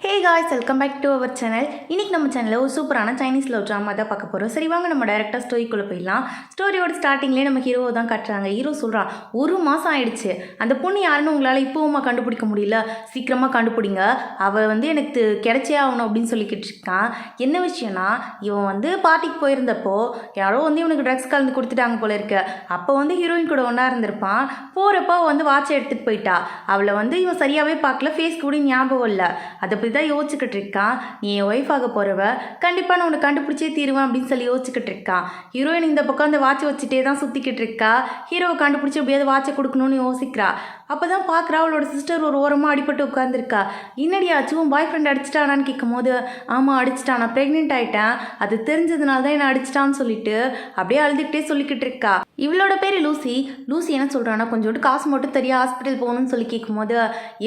Hey guys, welcome back to our channel. இன்றைக்கி நம்ம சேனலில் ஒரு சூப்பரான சைனீஸ் லவ் ட்ராமா தான் பார்க்க போகிறோம். சரி வாங்க நம்ம டைரெக்டாக ஸ்டோரிக்குள்ளே போயிடலாம். ஸ்டோரியோட ஸ்டார்டிங்லேயே நம்ம ஹீரோவை தான் கட்டுறாங்க. ஹீரோ சொல்கிறான், 1 மாதம் ஆயிடுச்சு, அந்த பொண்ணு யாருன்னு உங்களால் இப்போவுமா கண்டுபிடிக்க முடியல, சீக்கிரமாக கண்டுபிடிங்க, அவள் எனக்கு கிடைச்சே ஆகணும் அப்படின்னு சொல்லிக்கிட்டு இருக்கான். என்ன விஷயம்னா, இவன் பார்ட்டிக்கு போயிருந்தப்போ யாரோ இவனுக்கு ட்ரக்ஸ் கலந்து கொடுத்துட்டாங்க போல இருக்கு. அப்போ ஹீரோயின் கூட ஒன்றா இருந்திருப்பான். போகிறப்போ வாட்சை எடுத்துகிட்டு போயிட்டா. அவளை இவன் சரியாகவே பார்க்கல, ஃபேஸ் கூட ஞாபகம் இல்லை. அதை பற்றி தான் யோசிச்சுக்கிட்டு இருக்கான். நீ என் ஒய்ஃப் ஆக போகிறவ, கண்டிப்பாக நான் உன்னை கண்டுபிடிச்சே தீருவேன் அப்படின்னு சொல்லி யோசிச்சுக்கிட்டு இருக்கான். ஹீரோயின் இந்த பக்கம் அந்த வாட்சை வச்சுட்டே தான் சுற்றிக்கிட்டு இருக்கா. ஹீரோவை கண்டுபிடிச்சி எப்படியாவது வாட்சை கொடுக்கணும்னு யோசிக்கிறா. அப்போ தான் பார்க்குறா, அவளோட சிஸ்டர் ஒரு ஓரமாக அடிபட்டு உட்காந்துருக்கா. என்னடி ஆச்சு, உன் பாய் ஃப்ரெண்ட் அடிச்சிட்டானான்னு கேட்கும் போது, ஆமாம் அடிச்சிட்டான், நான் ப்ரெக்னென்ட் ஆகிட்டேன், அது தெரிஞ்சதுனால தான் என்னை அடிச்சிட்டான்னு சொல்லிட்டு அப்படியே அழுதுகிட்டே சொல்லிக்கிட்டு இருக்கா. இவளோட பேர் லூசி. லூசி என்ன சொல்கிறான்னா, கொஞ்சோண்டு காசு மட்டும் தெரியா ஹாஸ்பிட்டல் போகணும்னு சொல்லி கேட்கும்போது,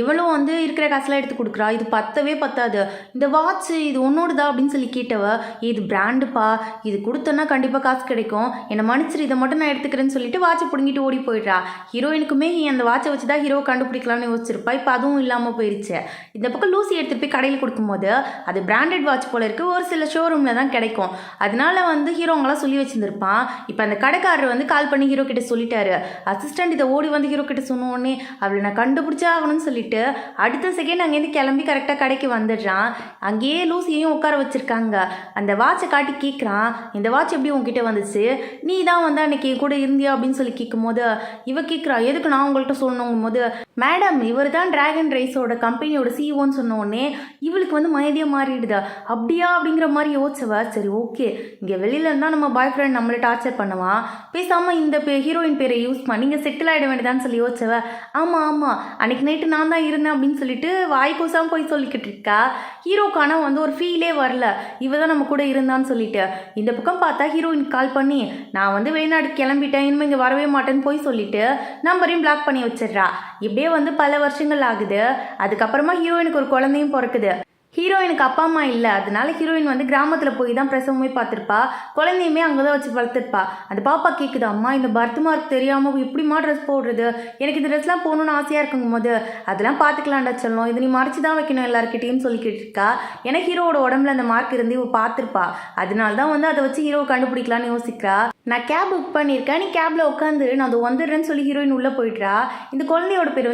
இவளும் இருக்கிற காசுலாம் எடுத்து கொடுக்குறா. இது பத்தவே பத்தாது, இந்த வாட்ச் இது ஒன்னோடுதா அப்படின்னு சொல்லி கேட்டவ, இது பிராண்டுப்பா, இது கொடுத்தோன்னா கண்டிப்பாக காசு கிடைக்கும், என்னை மன்னிச்சிரு, இதை மட்டும் நான் எடுத்துக்கிறேன்னு சொல்லிட்டு வாட்சை பிடுங்கிட்டு ஓடி போயிடுறா. ஹீரோயினுக்குமே அந்த வாட்சை வச்சு தான் ஹீரோ கண்டுபிடிக்கலாம்னு யோசிச்சிருப்பா. இப்போ அதுவும் இல்லாமல் போயிடுச்சு. இந்த பக்கம் லூசி எடுத்துகிட்டு போய் கடையில் கொடுக்கும்போது, அது பிராண்டட் வாட்ச் போல இருக்குது, ஒரு சில ஷோரூமில் தான் கிடைக்கும். அதனால ஹீரோங்களாம் சொல்லி வச்சுருந்துருப்பான். இப்போ அந்த கடைக்காரர் கால் பண்ணி ஹீரோ கிட்ட சொல்லிட்டாரு. அசிஸ்டன்ட் இதை ஓடி ஹீரோ கிட்ட சொன்னோடனே, அவளை நான் கண்டுபிடிச்சா ஆகணும்னு சொல்லிட்டு அடுத்த செகண்ட் அங்கேருந்து கிளம்பி கரெக்டாக கடைக்கு வந்துடுறான். அங்கேயே லூசியையும் உட்கார வச்சிருக்காங்க. அந்த வாட்சை காட்டி கேட்குறான், இந்த வாட்ச் எப்படி உங்ககிட்ட வந்துச்சு, நீ தான் அன்னைக்கு கூட இருந்தியா அப்படின்னு சொல்லி கேட்கும்போது, இவ கேட்குறா, எதுக்கு நான் உங்கள்கிட்ட சொல்லணுங்கும் போது, மேடம் இவர் தான் டிராகன் ரைஸோட கம்பெனியோட சிஇஓன்னு சொன்னோடனே இவளுக்கு மயதியாக மாறிடுதா. அப்படியா அப்படிங்கிற மாதிரி யோசிச்சவ, சரி ஓகே, இங்கே வெளியில இருந்தால் நம்ம பாய் ஃப்ரெண்ட் நம்மளை டார்ச்சர் பண்ணுவான், பேசாமல் இந்த ஹீரோயின் பேரை யூஸ் பண்ணி நீங்கள் செட்டில் ஆகிட வேண்டியதான்னு சொல்லி யோசிச்சவ, ஆமாம் அன்னைக்கு நைட்டு நான் தான் இருந்தேன் அப்படின்னு சொல்லிட்டு வாய்க்கூசாமல் போய் சொல்லிக்கிட்டு இருக்கா. ஹீரோக்கான ஒரு ஃபீலே வரல, இவ தான் நம்ம கூட இருந்தான்னு சொல்லிட்டு. இந்த பக்கம் பார்த்தா ஹீரோயின் கால் பண்ணி, நான் வெளிநாடு கிளம்பிட்டேன், இனிமேல் இங்கே வரவே மாட்டேன்னு போய் சொல்லிட்டு நம்பரையும் பிளாக் பண்ணி வச்சிடுறா. இப்படியே பல வருஷங்கள் ஆகுது. அதுக்கப்புறமா ஹீரோயினுக்கு ஒரு குழந்தையும் பிறக்குது. ஹீரோயினுக்கு அப்பா அம்மா இல்லை, அதனால ஹீரோயின் கிராமத்தில் போய் தான் பிரசவமே பார்த்துருப்பா. குழந்தையுமே அங்கே தான் வச்சு வளர்த்துருப்பா. அந்த பாப்பா கேட்குது, அம்மா இந்த பர்த் மார்க் தெரியாமல் இப்படிமா ட்ரெஸ் போடுறது, எனக்கு இந்த ட்ரெஸ்லாம் போகணுன்னு ஆசையாக இருக்குங்கும் போது, அதெல்லாம் பார்த்துக்கலாம்டா சொல்லணும், இது நீ மறைச்சி தான் வைக்கணும் எல்லாருக்கிட்டையும் சொல்லிக்கிட்டு இருக்கா. ஏன்னா ஹீரோவோட உடம்புல அந்த மார்க் இருந்து இவ பார்த்துருப்பா. அதனால தான் அதை வச்சு ஹீரோவை கண்டுபிடிக்கலான்னு யோசிக்கிறா. நான் கேப் புக் பண்ணியிருக்கேன், நீ கேபில் உட்காந்து நான் அது வந்துடுறேன்னு சொல்லி ஹீரோயின் உள்ளே போயிடுறா. இந்த குழந்தையோட பேர்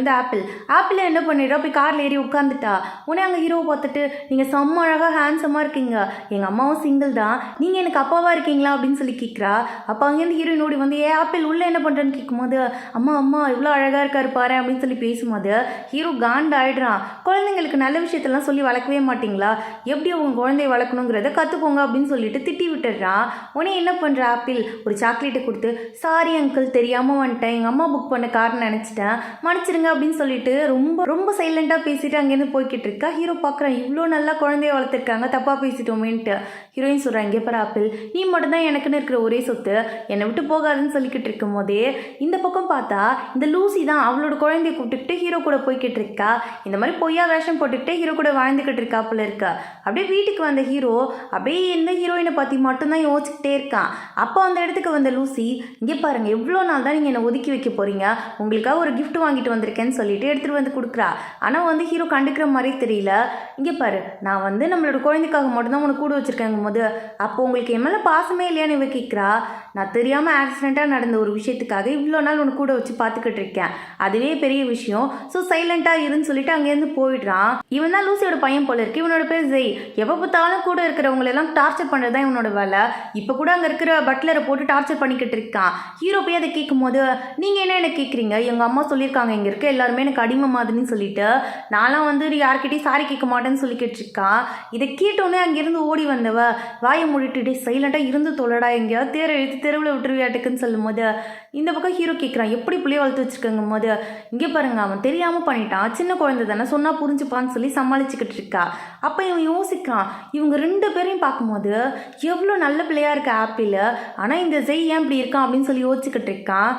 ஆப்பிள் என்ன பண்ணிடுறா, போய் காரில் ஏறி உட்காந்துட்டா. உடனே அங்கே ஹீரோவை பார்த்துட்டு, நீங்கள் செம்ம அழகாக ஹேண்ட்ஸமாக இருக்கீங்க, எங்கள் அம்மாவும் சிங்கிள் தான், நீங்கள் எனக்கு அப்பாவாக இருக்கீங்களா அப்படின்னு சொல்லி கேட்குறா. அப்போ அங்கேருந்து ஹீரோயின் ஓடி ஆப்பிள் உள்ளே என்ன பண்ணுறேன்னு கேட்கும்போது, அம்மா இவ்வளோ அழகாக இருக்காரு பாரு அப்படின்னு சொல்லி பேசும்போது ஹீரோ காண்ட் ஆகிடுறான். குழந்தைங்களுக்கு நல்ல விஷயத்தெல்லாம் சொல்லி வளர்க்கவே மாட்டிங்களா, எப்படி உங்கள் குழந்தைய வளர்க்கணுங்கிறத கற்றுக்கோங்க அப்படின்னு சொல்லிட்டு திட்டி விட்டுடுறான். உடனே என்ன பண்ணுற ஆப்பிள் ஒரு சாக்லேட்டை கொடுத்து, சாரி அங்கிள் தெரியாமல் வந்துட்டேன், எங்கள் அம்மா புக் பண்ண கார்னு நினச்சிட்டேன், மன்னிச்சிருங்க அப்படின்னு சொல்லிட்டு ரொம்ப ரொம்ப சைலண்ட்டாக பேசிட்டு அங்கேருந்து போய்கிட்டு இருக்கா. ஹீரோ பார்க்குறான், இவ்வளோ நல்லா குழந்தைய வளர்த்துருக்காங்க, தப்பாக பேசிட்டோமேன்ட்டு. ஹீரோயின் சொல்கிறாங்க, இங்கே பாரு ஆப்பிள், நீ மட்டும்தான் எனக்குன்னு இருக்கிற ஒரே சொத்து, என்னை விட்டு போகாதுன்னு சொல்லிக்கிட்டு இருக்கும் போதே இந்த பக்கம் பார்த்தா இந்த லூசி தான் அவளோட குழந்தைய கூப்பிட்டுக்கிட்டு ஹீரோ கூட போய்கிட்டு இருக்கா. இந்த மாதிரி பொய்யா வேஷம் போட்டுக்கிட்டு ஹீரோ கூட வாழ்ந்துக்கிட்டு இருக்கா போல இருக்கா. அப்படியே வீட்டுக்கு வந்த ஹீரோ அப்படியே இந்த ஹீரோயினை பற்றி மட்டும்தான் யோசிச்சுக்கிட்டே இருக்கான். அப்போ அந்த இடத்துக்கு வந்த லூசி, இங்கே பாருங்க எவ்வளோ நாள் தான் நீங்கள் என்னை ஒதுக்கி வைக்க போறீங்க, உங்களுக்காக ஒரு கிஃப்ட் வாங்கிட்டு வந்திருக்கேன்னு சொல்லிட்டு எடுத்துகிட்டு கொடுக்குறா. ஆனால் ஹீரோ கண்டுக்கிற மாதிரி தெரியல. இங்கே பாரு, நான் நம்மளோட குழந்தைக்காக மட்டும்தான் உனக்கு கூட வச்சுருக்கேங்கும் போது, அப்போ உங்களுக்கு என் மேலே பாசமே இல்லையான்னு இவ கேட்குறா. நான் தெரியாமல் ஆக்சிடெண்ட்டாக நடந்த ஒரு விஷயத்துக்காக இவ்வளோ நாள் உனக்கு கூட வச்சு பார்த்துக்கிட்டு இருக்கேன், அதுவே பெரிய விஷயம், ஸோ சைலண்ட்டாக இருன்னு சொல்லிட்டு அங்கேருந்து போயிடுறான். இவன் தான் லூசியோட பையன் போல இருக்கு. இவனோட பேர் ஜெய். எப்போ பார்த்தாலும் கூட இருக்கிறவங்களெல்லாம் டார்ச்சர் பண்ணுறது தான் இவனோட வேலை. இப்போ கூட அங்கே இருக்கிற பட்லரை போட்டு டார்ச்சர் பண்ணிக்கிட்டு இருக்கான். ஹீரோ போய் அதை கேட்கும் போது, நீங்கள் என்ன எனக்கு கேட்குறீங்க, எங்கள் அம்மா சொல்லியிருக்காங்க இங்கே இருக்க எல்லாருமே எனக்கு அடிமை மாதிரின்னு சொல்லிட்டு, நான்லாம் யார்கிட்டையும் சாரி கேட்க மாட்டேன்னு சொல்லிக்கிட்டு இருக்கான். இதை கேட்டோன்னே அங்கேருந்து ஓடி வந்தவ வாயை மூடிட்டு, சைலண்டாக இருந்து தொலைடா, எங்கேயாவது தேரை எழுத்து தெருவில் விட்டுருவியாட்டுக்குன்னு சொல்லும் போது இந்த பக்கம் ஹீரோ கேட்குறான், எப்படி பிள்ளைய வளர்த்து வச்சுருக்கங்கும் போது, இங்கே பாருங்க அவன் தெரியாமல் பண்ணிட்டான், சின்ன குழந்தை தானே, சொன்னால் புரிஞ்சுப்பான்னு சொல்லி சமாளிச்சுக்கிட்டு இருக்கா. அப்போ இவன் யோசிக்கிறான், இவங்க 2 பேரையும் பார்க்கும்போது எவ்வளோ நல்ல பிள்ளையா இருக்க ஆப்பிள், ஆனால் இந்த ஜெய் ஏன் இப்படி இருக்கான் அப்படின்னு சொல்லி யோசிச்சுக்கிட்டு இருக்கான்.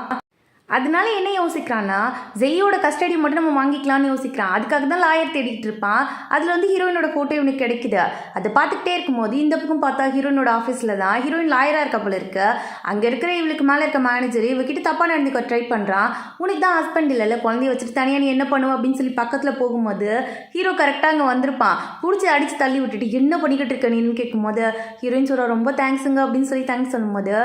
அதனால என்ன யோசிக்கிறான்னா ஜெய்யோட கஸ்டடி மட்டும் நம்ம வாங்கிக்கலாம்னு யோசிக்கிறான். அதுக்காக தான் லாயர் தேடிட்டு இருப்பான். அதில் வந்து ஹீரோயினோட ஃபோட்டோ இவனுக்கு கிடைக்குது. அதை பார்த்துக்கிட்டே இருக்கும்போது இந்த பக்கம் பார்த்தா ஹீரோயினோட ஆஃபீஸில் தான் ஹீரோயின் லாயராக இருக்க போல இருக்கு. அங்கே இருக்கிற இவளுக்கு மேலே இருக்க மேனேஜர் இவகிட்ட தப்பாக நடந்துக்க ட்ரை பண்ணுறான். உனக்கு தான் ஹஸ்பண்ட் இல்லைல்ல, குழந்தைய வச்சுட்டு தனியாக நீ என்ன பண்ணுவோம் அப்படின்னு சொல்லி பக்கத்தில் போகும்போது ஹீரோ கரெக்டாக அங்கே வந்திருப்பான். பிடிச்சி அடித்து தள்ளி விட்டுட்டு என்ன பண்ணிக்கிட்டு இருக்க நீன்னு கேட்கும்போது ஹீரோயின் சொல்கிறா ரொம்ப தேங்க்ஸுங்க அப்படின்னு சொல்லி தேங்க்ஸ் சொல்லும்போது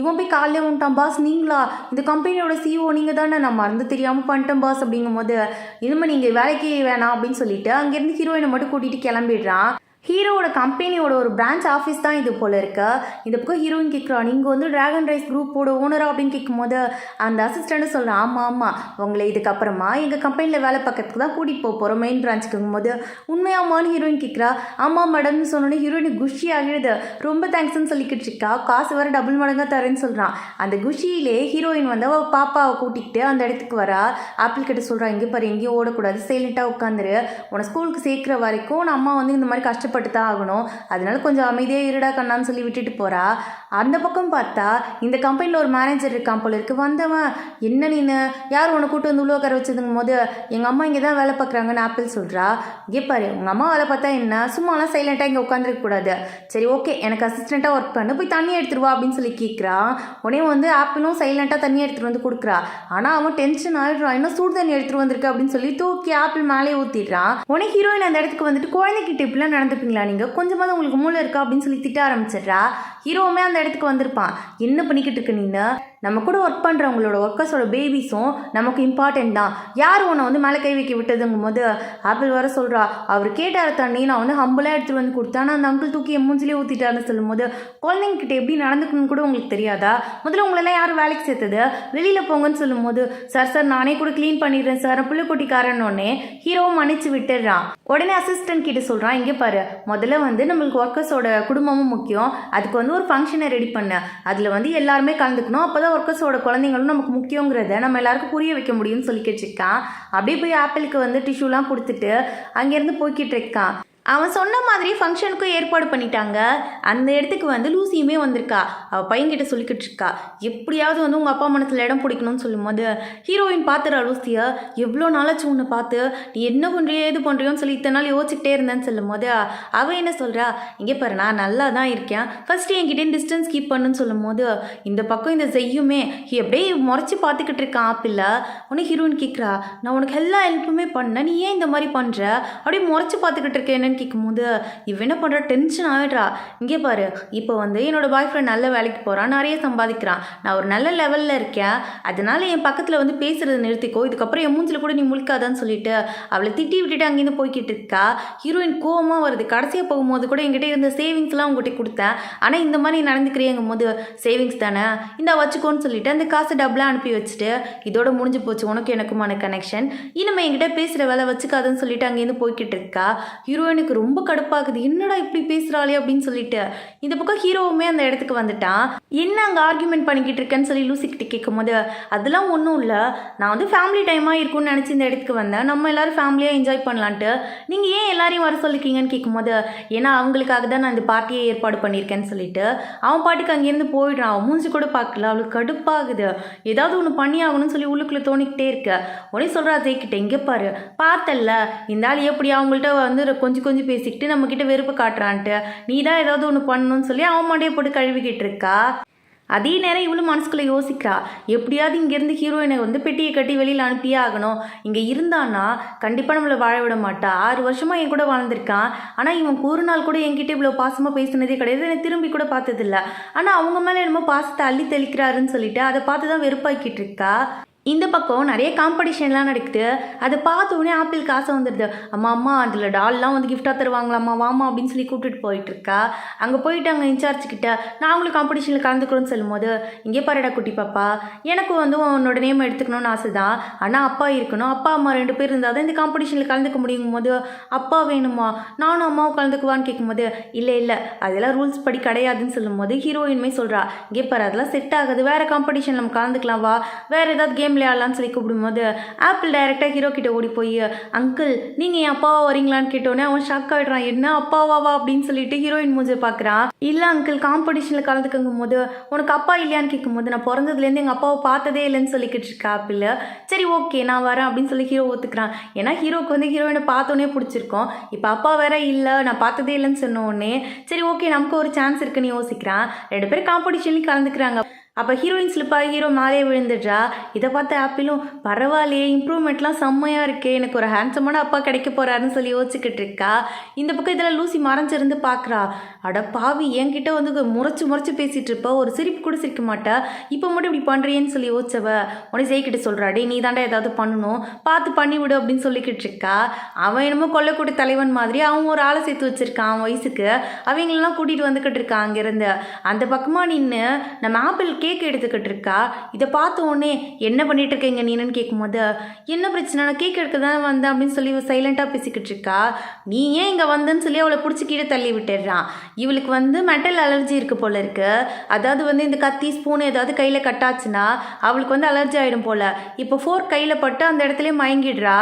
இவன் போய் காலையில் வந்துட்டான். பாஸ் நீங்களா, இந்த கம்பெனியோட சிஓ நீங்கள் தானே, நான் மறந்து தெரியாமல் பண்ணிட்டேன் பாஸ் அப்படிங்கும்போது இனிமேல் நீங்கள் வேலைக்கு வேணாம் அப்படின்னு சொல்லிட்டு அங்கேருந்து ஹீரோயினை மட்டும் கூட்டிகிட்டு கிளம்பிடுறான். ஹீரோவோட கம்பெனியோட ஒரு பிரான்ச் ஆஃபீஸ் தான் இது போல இருக்கு. இந்த பக்கம் ஹீரோயின் கேட்குறான் நீங்கள் வந்து டிராகன் ரைஸ் குரூப்போட ஓனரா அப்படின்னு கேட்கும்போது அந்த அசிஸ்டண்ட்டு சொல்கிறான் ஆமாம் ஆமாம் உங்களை இதுக்கப்புறமா எங்கள் கம்பெனியில் வேலை பார்க்கறதுக்கு தான் கூட்டிகிட்டு போக போகிறோம் மெயின் பிரான்ச்சுக்கும் போது உண்மையாமான்னு ஹீரோயின் கேட்குறா. ஆமாம் மேடம்னு சொன்னோன்னே ஹீரோயினுக்கு குஷி ஆகிடுது. ரொம்ப தேங்க்ஸ்ன்னு சொல்லிக்கிட்டு இருக்கா. காசு வேறு டபுள் மடங்காக தரேன்னு சொல்கிறான். அந்த குஷியிலே ஹீரோயின் வந்து அவள் பாப்பாவை கூட்டிகிட்டு அந்த இடத்துக்கு வரா. ஆப்பிள் கிட்ட சொல்கிறான் இங்கே பாரு எங்கேயும் ஓடக்கூடாது, சைலண்ட்டாக உட்காந்துரு, உன்னை ஸ்கூலுக்கு சேர்க்குற வரைக்கும் உன் அம்மா வந்து இந்த மாதிரி கஷ்டப்பட்டு தான் ஆகணும், அதனால கொஞ்சம் அமைதியாக இருடா கண்ணான்னு சொல்லி விட்டுட்டு போகிறா. அந்த பக்கம் பார்த்தா இந்த கம்பெனியில் ஒரு மேனேஜர் இருக்கான் போல இருக்கு. வந்தவன் என்ன நீனு யார் உன்னை கூட்டு வந்து உள்ள உட்கார வச்சதுங்கும் போது எங்கள் அம்மா இங்கே தான் வேலை பார்க்குறாங்கன்னு ஆப்பிள் சொல்கிறா. இங்கே பாரு உங்கள் அம்மா வேலை பார்த்தா என்ன, சும்மாலாம் சைலண்ட்டாக இங்கே உட்காந்துருக்க கூடாது, சரி ஓகே எனக்கு அசிஸ்டண்ட்டாக ஒர்க் பண்ணு, போய் தண்ணி எடுத்துருவா அப்படின்னு சொல்லி கேட்குறான். உடனே வந்து ஆப்பிளும் சைலண்ட்டாக தண்ணி எடுத்துகிட்டு வந்து கொடுக்குறா. ஆனால் அவன் டென்ஷன் ஆகிடுறான், இன்னும் சூடு தண்ணி எடுத்துகிட்டு வந்திருக்கு அப்படின்னு சொல்லி தூக்கி ஆப்பிள் மேலே ஊற்றிடுறான். உடனே ஹீரோயின் அந்த இடத்துக்கு வந்துட்டு குழந்தைகிட்ட இப்படிலாம் நடந்துப்பீங்களா நீங்கள், கொஞ்சமாவது உங்களுக்கு மூளை இருக்கா அப்படின்னு சொல்லி திட்ட ஆரம்பிச்சிடுறா. ஹீரோவுமே அந்த இடத்துக்கு வந்திருப்பான். என்ன பண்ணிக்கிட்டு இருக்க நீனு, நம்ம கூட ஒர்க் பண்ணுறவங்களோட ஒர்க்கர்ஸோட பேபிஸும் நமக்கு இம்பார்ட்டன்ட் தான், யார் உன்னை வந்து மேலே கை வைக்க விட்டதுங்கும் போது ஆப்பிள் வர சொல்கிறா. அவர் கேட்டார் தண்ணி, நான் வந்து ஹம்பிளாக எடுத்துகிட்டு வந்து கொடுத்தேன், அந்த அங்கிள் தூக்கி என் மூஞ்சிலே ஊற்றிட்டாருன்னு சொல்லும்போது குழந்தைங்கிட்ட எப்படி நடந்துக்கணும்னு கூட உங்களுக்கு தெரியாதா, முதல்ல உங்களெல்லாம் யாரும் வேலைக்கு சேர்த்தது, வெளியில் போங்கன்னு சொல்லும்போது சார் சார் நானே கூட க்ளீன் பண்ணிடுறேன் சார் புள்ளிக்குட்டிக்காரன்னொடனே ஹீரோவும் மன்னிச்சு விட்டுடுறான். உடனே அசிஸ்டன்ட் கிட்ட சொல்கிறான் இங்கே பாரு முதல்ல வந்து நம்மளுக்கு ஒர்க்கர்ஸோட குடும்பமும் முக்கியம், அதுக்கு வந்து ஒரு ஃபங்க்ஷனை ரெடி பண்ண, அதில் வந்து எல்லாருமே கலந்துக்கணும், அப்போ தான் ஒர்க்கர்ஸோட குழந்தைங்களும் நமக்கு முக்கியங்கிறத நம்ம எல்லாருக்கும் புரிய வைக்க முடியும்னு சொல்லிக்கிட்டு இருக்கான். அப்படியே போய் ஆப்பிளுக்கு வந்து டிஷ்யூலாம் கொடுத்துட்டு அங்கேருந்து போய்கிட்டு இருக்கான். அவன் சொன்ன மாதிரி ஃபங்க்ஷனுக்கும் ஏற்பாடு பண்ணிட்டாங்க. அந்த இடத்துக்கு வந்து லூசியுமே வந்திருக்கா. அவள் பையன்கிட்ட சொல்லிக்கிட்டு இருக்கா எப்படியாவது வந்து உங்கள் அப்பா மனசில் இடம் பிடிக்கணும்னு சொல்லும்போது ஹீரோயின் பார்த்துறா லூசியை. எவ்வளோ நாளாச்சு உன்னை பார்த்து, நீ என்ன பண்ணுறியோ ஏது பண்ணுறியோன்னு சொல்லி இத்தனை நாள் யோசிச்சுக்கிட்டே இருந்தேன்னு சொல்லும்போது அவள் என்ன சொல்கிறா, இங்கே பாரு நான் நல்லா தான் இருக்கேன், ஃபஸ்ட்டு என்கிட்ட டிஸ்டன்ஸ் கீப் பண்ணுன்னு சொல்லும்போது இந்த பக்கம் இந்த செய்யுமே அப்படியே முறைச்சி பார்த்துக்கிட்டு இருக்கான் ஆப்பிள். உடனே ஹீரோயின் கேட்குறா நான் உனக்கு எல்லா ஹெல்ப்புமே பண்ணேன், நீ ஏன் இந்த மாதிரி பண்ணுற, அப்படியே முறைச்சி பார்த்துக்கிட்டு இருக்கேன் என்னன்னு கேட்கும்போது இவன் என்ன பண்ணுறா டென்ஷன் ஆகிடுறா. இங்கே பாரு இப்போ வந்து என்னோட பாய் ஃப்ரெண்ட் நல்ல வேலைக்கு போகிறான், நிறைய சம்பாதிக்கிறான், நான் ஒரு நல்ல லெவலில் இருக்கேன், அதனால என் பக்கத்தில் வந்து பேசுகிறத நிறுத்திக்கோ, இதுக்கப்புறம் என் மூஞ்சில் கூட நீ முழிக்காதான்னு சொல்லிட்டு அவளை திட்டி விட்டுட்டு அங்கேருந்து போய்கிட்டு இருக்கா. ஹீரோயின் கோவமாக வருது. கடைசியாக போகும்போது கூட என்கிட்ட இருந்த சேவிங்ஸ்லாம் உங்ககிட்ட கொடுத்தேன், ஆனால் இந்த மாதிரி நடந்துக்கிறியங்கும் போது சேவிங்ஸ் தானே இந்த வச்சுக்கோன்னு சொல்லிட்டு அந்த காசு டபுளாக அனுப்பி வச்சுட்டு இதோட முடிஞ்சு போச்சு உனக்கு எனக்குமான கனெக்ஷன், இனிமேல் என்கிட்ட பேசுகிற வேலை வச்சுக்காதுன்னு சொல்லிட்டு அங்கேருந்து போய்கிட்டு இருக்கா. ஹீரோயினுக்கு ரொம்ப கடுப்பாகுது, என்னடா இப்படி பேசுகிறாளே அப்படின்னு சொல்லிட்டு இந்த பக்கம் ஹீரோவுமே அந்த இடத்துக்கு வந்துட்டான். என்ன அங்கே ஆர்கியூமெண்ட் பண்ணிக்கிட்டு இருக்கேன்னு சொல்லி லூசிக்கிட்ட கேட்கும் போது அதெல்லாம் ஒன்றும் இல்லை, நான் வந்து ஃபேமிலி டைமாக இருக்கும்னு நினச்சி இந்த இடத்துக்கு வந்தேன், நம்ம எல்லோரும் ஃபேமிலியாக என்ஜாய் பண்ணலான்ட்டு, நீங்கள் ஏன் எல்லாரையும் வர சொல்லிருக்கீங்கன்னு கேட்கும்போது ஏன்னா அவங்களுக்காக தான் நான் இந்த பார்ட்டியை ஏற்பாடு பண்ணியிருக்கேன்னு சொல்லிட்டு அவன் பாட்டுக்கு அங்கேருந்து போயிடுறான். அவன் மூஞ்சி கூட பார்க்கல. அவளுக்கு கடுப்பாகுது, ஏதாவது ஒன்று பண்ணி ஆகணும்னு சொல்லி உள்ளுக்குள்ளே தோணிக்கிட்டே இருக்க. உடனே சொல்கிறா ஜெய்கிட்ட இங்கே பாரு பார்த்தல்ல இந்த ஆள் எப்படி அவங்கள்ட்ட வந்து கொஞ்சம் கொஞ்சம் பேசிக்கிட்டு நம்மக்கிட்ட வெறுப்பு காட்டுறான்ட்டு, நீ தான் ஏதாவது ஒன்று பண்ணணும்னு சொல்லி அவன் மாட்டையை போட்டு கழுவிக்கிட்டு இருக்கா. அதே நேரம் இவளும் மனசுக்குள்ளே யோசிக்கிறா எப்படியாவது இங்கேருந்து ஹீரோயினை வந்து பெட்டியை கட்டி வெளியில் அனுப்பியே ஆகணும், இங்கே இருந்தான்னா கண்டிப்பாக நம்மளை வாழ விட மாட்டா, 6 வருஷமாக என் கூட வாழ்ந்திருக்கான், ஆனால் இவன் ஒரு நாள் கூட என்கிட்ட இவ்வளோ பாசமாக பேசினதே கிடையாது, என்னை திரும்பி கூட பார்த்ததில்ல, ஆனால் அவங்க மேலே என்னமோ பாசத்தை அள்ளி தெளிக்கிறாருன்னு சொல்லிட்டு அதை பார்த்து தான் வெறுப்பாக்கிட்டு இருக்கா. இந்த பக்கம் நிறைய காம்படிஷன்லாம் நடக்குது. அதை பார்த்தோன்னே ஆப்பிள் காசை வந்துடுது. அம்மா அம்மா அதில் டால்லாம் வந்து கிஃப்டாக தருவாங்களாம்மா வாமா அப்படின்னு சொல்லி கூப்பிட்டுட்டு போயிட்டுருக்கா. அங்கே போயிட்டு அங்கே இன்சார்ஜ்கிட்ட நான் அவங்களுக்கு காம்படிஷனில் கலந்துக்கிறோன்னு சொல்லும்போது இங்கே பாருடா குட்டி பாப்பா, எனக்கு வந்து உன்னோட நேம் எடுத்துக்கணும்னு ஆசை தான், ஆனால் அப்பா இருக்கணும், அப்பா அம்மா 2 பேர் இருந்தால் தான் இந்த காம்படிஷனில் கலந்துக்க முடியும் போது அப்பா வேணுமா, நானும் அம்மாவும் கலந்துக்குவான்னு கேட்கும்போது இல்லை இல்லை அதெல்லாம் ரூல்ஸ் படி கிடையாதுன்னு சொல்லும்போது ஹீரோயின்மே சொல்கிறா இங்கே பாரு அதெல்லாம் செட் ஆகுது, வேறு காம்படிஷன் நம்ம கலந்துக்கலாம் வா, வேறு ஏதாவது கேம் கேம் விளையாடலான்னு சொல்லி கூப்பிடும்போது ஆப்பிள் டைரெக்டாக ஹீரோ கிட்ட ஓடி போய் அங்கிள் நீங்கள் என் அப்பாவா வரீங்களான்னு கேட்டோன்னே அவன் ஷாக் ஆகிடுறான். என்ன அப்பாவாவா அப்படின்னு சொல்லிட்டு ஹீரோயின் மூஞ்ச பார்க்குறான். இல்லை அங்கிள் காம்படிஷனில் கலந்துக்கும் போது உனக்கு அப்பா இல்லையான்னு கேட்கும்போது நான் பிறந்ததுலேருந்து எங்கள் அப்பாவை பார்த்ததே இல்லைன்னு சொல்லிக்கிட்டு இருக்கா ஆப்பிள். சரி ஓகே நான் வரேன் அப்படின்னு சொல்லி ஹீரோ ஒத்துக்கிறான். ஏன்னா ஹீரோக்கு வந்து ஹீரோயினை பார்த்தோன்னே பிடிச்சிருக்கோம். இப்போ அப்பா வேற இல்லை நான் பார்த்ததே இல்லைன்னு சொன்ன உடனே சரி ஓகே நமக்கு ஒரு சான்ஸ் இருக்குன்னு யோசிக்கிறான். 2 பேரும் காம்படிஷன்லையும் கலந்துக்கிறாங்க. அப்போ ஹீரோயின் ஸ்லிப்பாக ஹீரோ மேலே விழுந்துடுறா. இதை பார்த்து ஆப்பிளும் பரவாயில்லையே இம்ப்ரூவ்மெண்ட்லாம் செம்மையாக இருக்கே, எனக்கு ஒரு ஹேண்ட்ஸமான அப்பா கிடைக்க போகிறாருன்னு சொல்லி யோசிச்சுக்கிட்டு இருக்கா. இந்த பக்கம் இதில் லூசி மறைஞ்சிருந்து பார்க்குறா. அட பாவி என்கிட்ட வந்து முறைச்சு பேசிகிட்டு இருப்பா, ஒரு சிரிப்பு கூட சிரிக்க மாட்டா, இப்போ மட்டும் இப்படி பண்ணுறியேன்னு சொல்லி யோசிச்சவ உடனே ஜெயிக்கிட்ட சொல்கிறாடி நீ தாண்டா ஏதாவது பண்ணணும் பார்த்து பண்ணிவிடு அப்படின்னு சொல்லிக்கிட்டு இருக்கா. அவன் என்னமோ கொல்லக்கூட தலைவன் மாதிரி அவன் ஒரு ஆளை சேர்த்து வச்சுருக்கான் அவன் வயசுக்கு. அவங்களெல்லாம் கூட்டிகிட்டு வந்துக்கிட்டு இருக்கான் அங்கேருந்து. அந்த பக்கமாக நின்று நம்ம ஆப்பிள் கேக் எடுத்துக்கிட்டு இருக்கா. இதை பார்த்த உடனே என்ன பண்ணிட்டு இருக்கீங்க நீன்னு கேட்கும்போது என்ன பிரச்சனை நான் கேக் எடுக்க தான் வந்தேன் அப்படின்னு சொல்லி சைலண்டாக பேசிக்கிட்டு இருக்கா. நீ ஏன் இங்கே வந்தேன்னு சொல்லி அவளை பிடிச்சி கீழே தள்ளி விட்டுடுறான். இவளுக்கு வந்து மெட்டல் அலர்ஜி இருக்கு போல இருக்கு. அதாவது வந்து இந்த கத்தி ஸ்பூன் ஏதாவது கையில் கட்டாச்சுன்னா அவளுக்கு வந்து அலர்ஜி ஆகிடும் போல. இப்போ ஃபோர்க் கையில் பட்டு அந்த இடத்துல மயங்கிடுறா.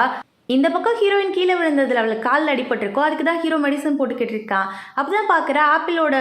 இந்த பக்கம் ஹீரோயின் கீழே விழுந்ததில் அவளுக்கு காலில் அடிபட்டிருக்கும். அதுக்கு தான் ஹீரோ மெடிசன் போட்டுக்கிட்டு இருக்கான். அப்போ தான் பார்க்குற ஆப்பிளோட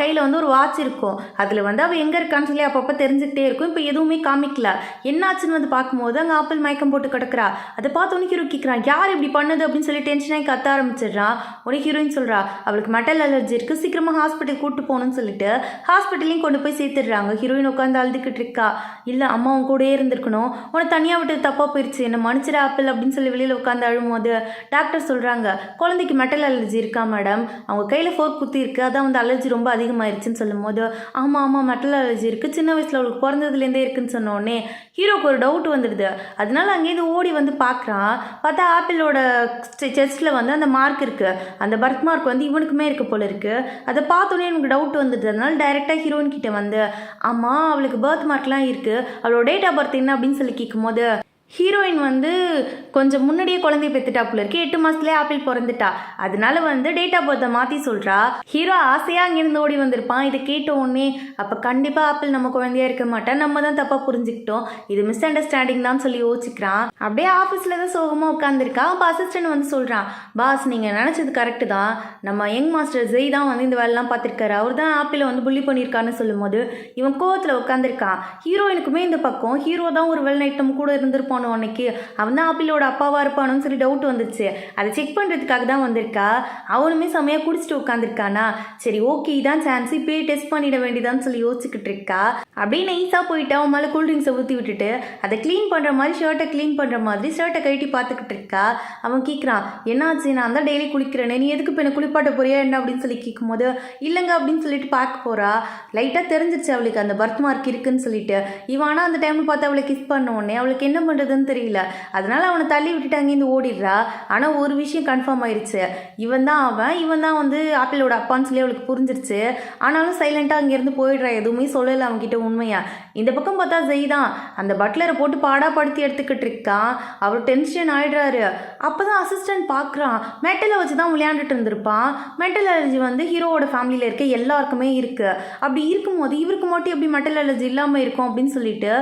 கையில் வந்து ஒரு வாட்ச் இருக்கும். அதில் வந்து அவள் எங்கே இருக்கான்னு சொல்லி அப்பப்போ தெரிஞ்சுக்கிட்டே இருக்கும். இப்போ எதுவுமே காமிக்கல. என்னாச்சுன்னு வந்து பார்க்கும்போது அங்கே ஆப்பிள் மயக்கம் போட்டு கிடக்குறா. அதை பார்த்தோன்னே ஹீரோ கேட்குறான் யார் இப்படி பண்ணுது அப்படின்னு சொல்லி டென்ஷனாகி கத்த ஆரம்பிச்சிடுறான். உடனே ஹீரோயின் சொல்கிறா அவளுக்கு மெட்டல் அலர்ஜி இருக்குது, சீக்கிரமாக ஹாஸ்பிட்டல் கூப்பிட்டு போகணும்னு சொல்லிட்டு ஹாஸ்பிட்டலையும் கொண்டு போய் சேர்த்துடுறாங்க. ஹீரோயின் உட்காந்து அழுதுகிட்டு இருக்கா. இல்லை அம்மா அவன் கூடயே இருந்திருக்கணும், உன்னை தனியாக விட்டு தப்பாக போயிடுச்சு, என்ன மன்னிச்சிட ஆப்பிள் அப்படின்னு சொல்லி உட்காந்து அழும்போது டாக்டர் சொல்றாங்க குழந்தைக்கு மெட்டல் அலர்ஜி இருக்கா மேடம், அவங்க கையில் ஃபோர்க் குத்தி இருக்கு, அதான் வந்து அலர்ஜி ரொம்ப அதிகமாயிருச்சுன்னு சொல்லும் போது ஆமாம் மெட்டல் அலர்ஜி இருக்கு, சின்ன வயசுல அவளுக்கு பிறந்ததுலேருந்தே இருக்குன்னு சொன்னோடனே ஹீரோக்கு ஒரு டவுட் வந்துடுது. அதனால அங்கேருந்து ஓடி வந்து பார்க்குறான். பார்த்தா ஆப்பிளோட செஸ்ட்டில் வந்து அந்த மார்க் இருக்கு, அந்த பர்த் மார்க் வந்து இவனுக்குமே இருக்க போல இருக்கு. அதை பார்த்தோன்னே எனக்கு டவுட் வந்துடுது. அதனால டைரெக்டாக ஹீரோயின் கிட்ட வந்து ஆமாம் அவளுக்கு பர்த் மார்க்லாம் இருக்கு, அவளோட டேட் ஆஃப் பர்த் என்ன அப்படின்னு சொல்லி கேட்கும்போது ஹீரோயின் வந்து கொஞ்சம் முன்னாடியே குழந்தை பெற்றுட்டாப்புல இருக்கு, 8 மாதத்துலேயே ஆப்பிள் பிறந்துட்டா, அதனால வந்து டேட் ஆஃப் பர்த்தை மாற்றி சொல்கிறா. ஹீரோ ஆசையாக அங்கேருந்து ஓடி வந்திருப்பான். இதை கேட்ட உடனே அப்போ கண்டிப்பாக ஆப்பிள் நம்ம குழந்தையா இருக்க மாட்டா, நம்ம தான் தப்பாக புரிஞ்சுக்கிட்டோம், இது மிஸ் அண்டர்ஸ்டாண்டிங் தான் சொல்லி யோசிக்கிறான். அப்படியே ஆஃபீஸில் தான் சோகமாக உட்காந்துருக்கா. அப்போ அசிஸ்டன்ட் வந்து சொல்கிறான் பாஸ் நீங்கள் நினச்சது கரெக்டு தான், நம்ம யங் மாஸ்டர் ஜெய் தான் வந்து இந்த வேலைலாம் பார்த்துருக்காரு, அவர் தான் ஆப்பிளை வந்து புள்ளி பண்ணியிருக்காருன்னு சொல்லும் போது இவன் கோவத்தில் உட்காந்துருக்கான். ஹீரோயினுக்குமே இந்த பக்கம் ஹீரோ தான் ஒரு வெல் நைட்டம் கூட இருந்திருப்பான். அன்னைக்கு அவன் தான் ஆப்பிளோட அப்பாவா இருப்பானு சொல்லி டவுட் வந்துச்சு. அதை செக் பண்றதுக்காக தான் வந்திருக்கா. அவனுமே செமையா குடிச்சிட்டு உட்காந்துருக்கானா. சரி ஓகே இதான் சான்ஸ், இப்பயே டெஸ்ட் பண்ணிட வேண்டியதான்னு சொல்லி யோசிச்சுக்கிட்டு இருக்கா. அப்படியே நைஸா போயிட்டு அவன் மேலே கூல்ட்ரிங்க்ஸை ஊற்றி விட்டுட்டு அதை க்ளீன் பண்ற மாதிரி ஷர்ட்டை க்ளீன் பண்ற மாதிரி ஷர்ட்டை கழட்டி பார்த்துக்கிட்டு இருக்கா. அவன் கேட்குறான் என்னாச்சு, நான் தான் டெய்லி குளிக்கிறேனே, நீ எதுக்கு இப்போ என்ன குளிப்பாட்ட போறியா என்ன அப்படின்னு சொல்லி கேட்கும்போது இல்லைங்க அப்படின்னு சொல்லிட்டு பார்க்க போறா. லைட்டாக தெரிஞ்சிருச்சு அவளுக்கு அந்த பர்த் மார்க் இருக்குன்னு சொல்லிட்டு. இவனா அந்த டைம்ல பார்த்து அவளை கிஸ் பண்ண உடனே அவளுக்கு என்ன பண்ணுறது தெரியல. அதனால அவனை தள்ளி விட்டுட்டு அங்கேருந்து ஓடிடுறா. ஆனால் ஒரு விஷயம் கன்ஃபார்ம் ஆயிடுச்சு, இவன் தான் வந்து ஆப்பிளோட அப்பான்னு சொல்லி அவளுக்கு புரிஞ்சிருச்சு. ஆனாலும் சைலண்டாக அங்கேருந்து போயிடுறா, எதுவுமே சொல்லலை அவன்கிட்ட உண்மையா. இந்த பக்கம் பார்த்தா ஜெய் தான் அந்த பட்லரை போட்டு பாடாப்படுத்தி எடுத்துக்கிட்டு இருக்கான். அவர் டென்ஷன் ஆயிடுறாரு. அப்போதான் அசிஸ்டன்ட் பார்க்குறான், மெட்டலை வச்சு தான் விளையாண்டுட்டு இருந்திருப்பான். மெட்டல் அலர்ஜி வந்து ஹீரோவோட ஃபேமிலியில் இருக்க எல்லாருக்குமே இருக்கு. அப்படி இருக்கும்போது இவருக்கு மட்டும் எப்படி மெட்டல் அலர்ஜி இல்லாமல் இருக்கும் அப்படின்னு சொல்லிட்டு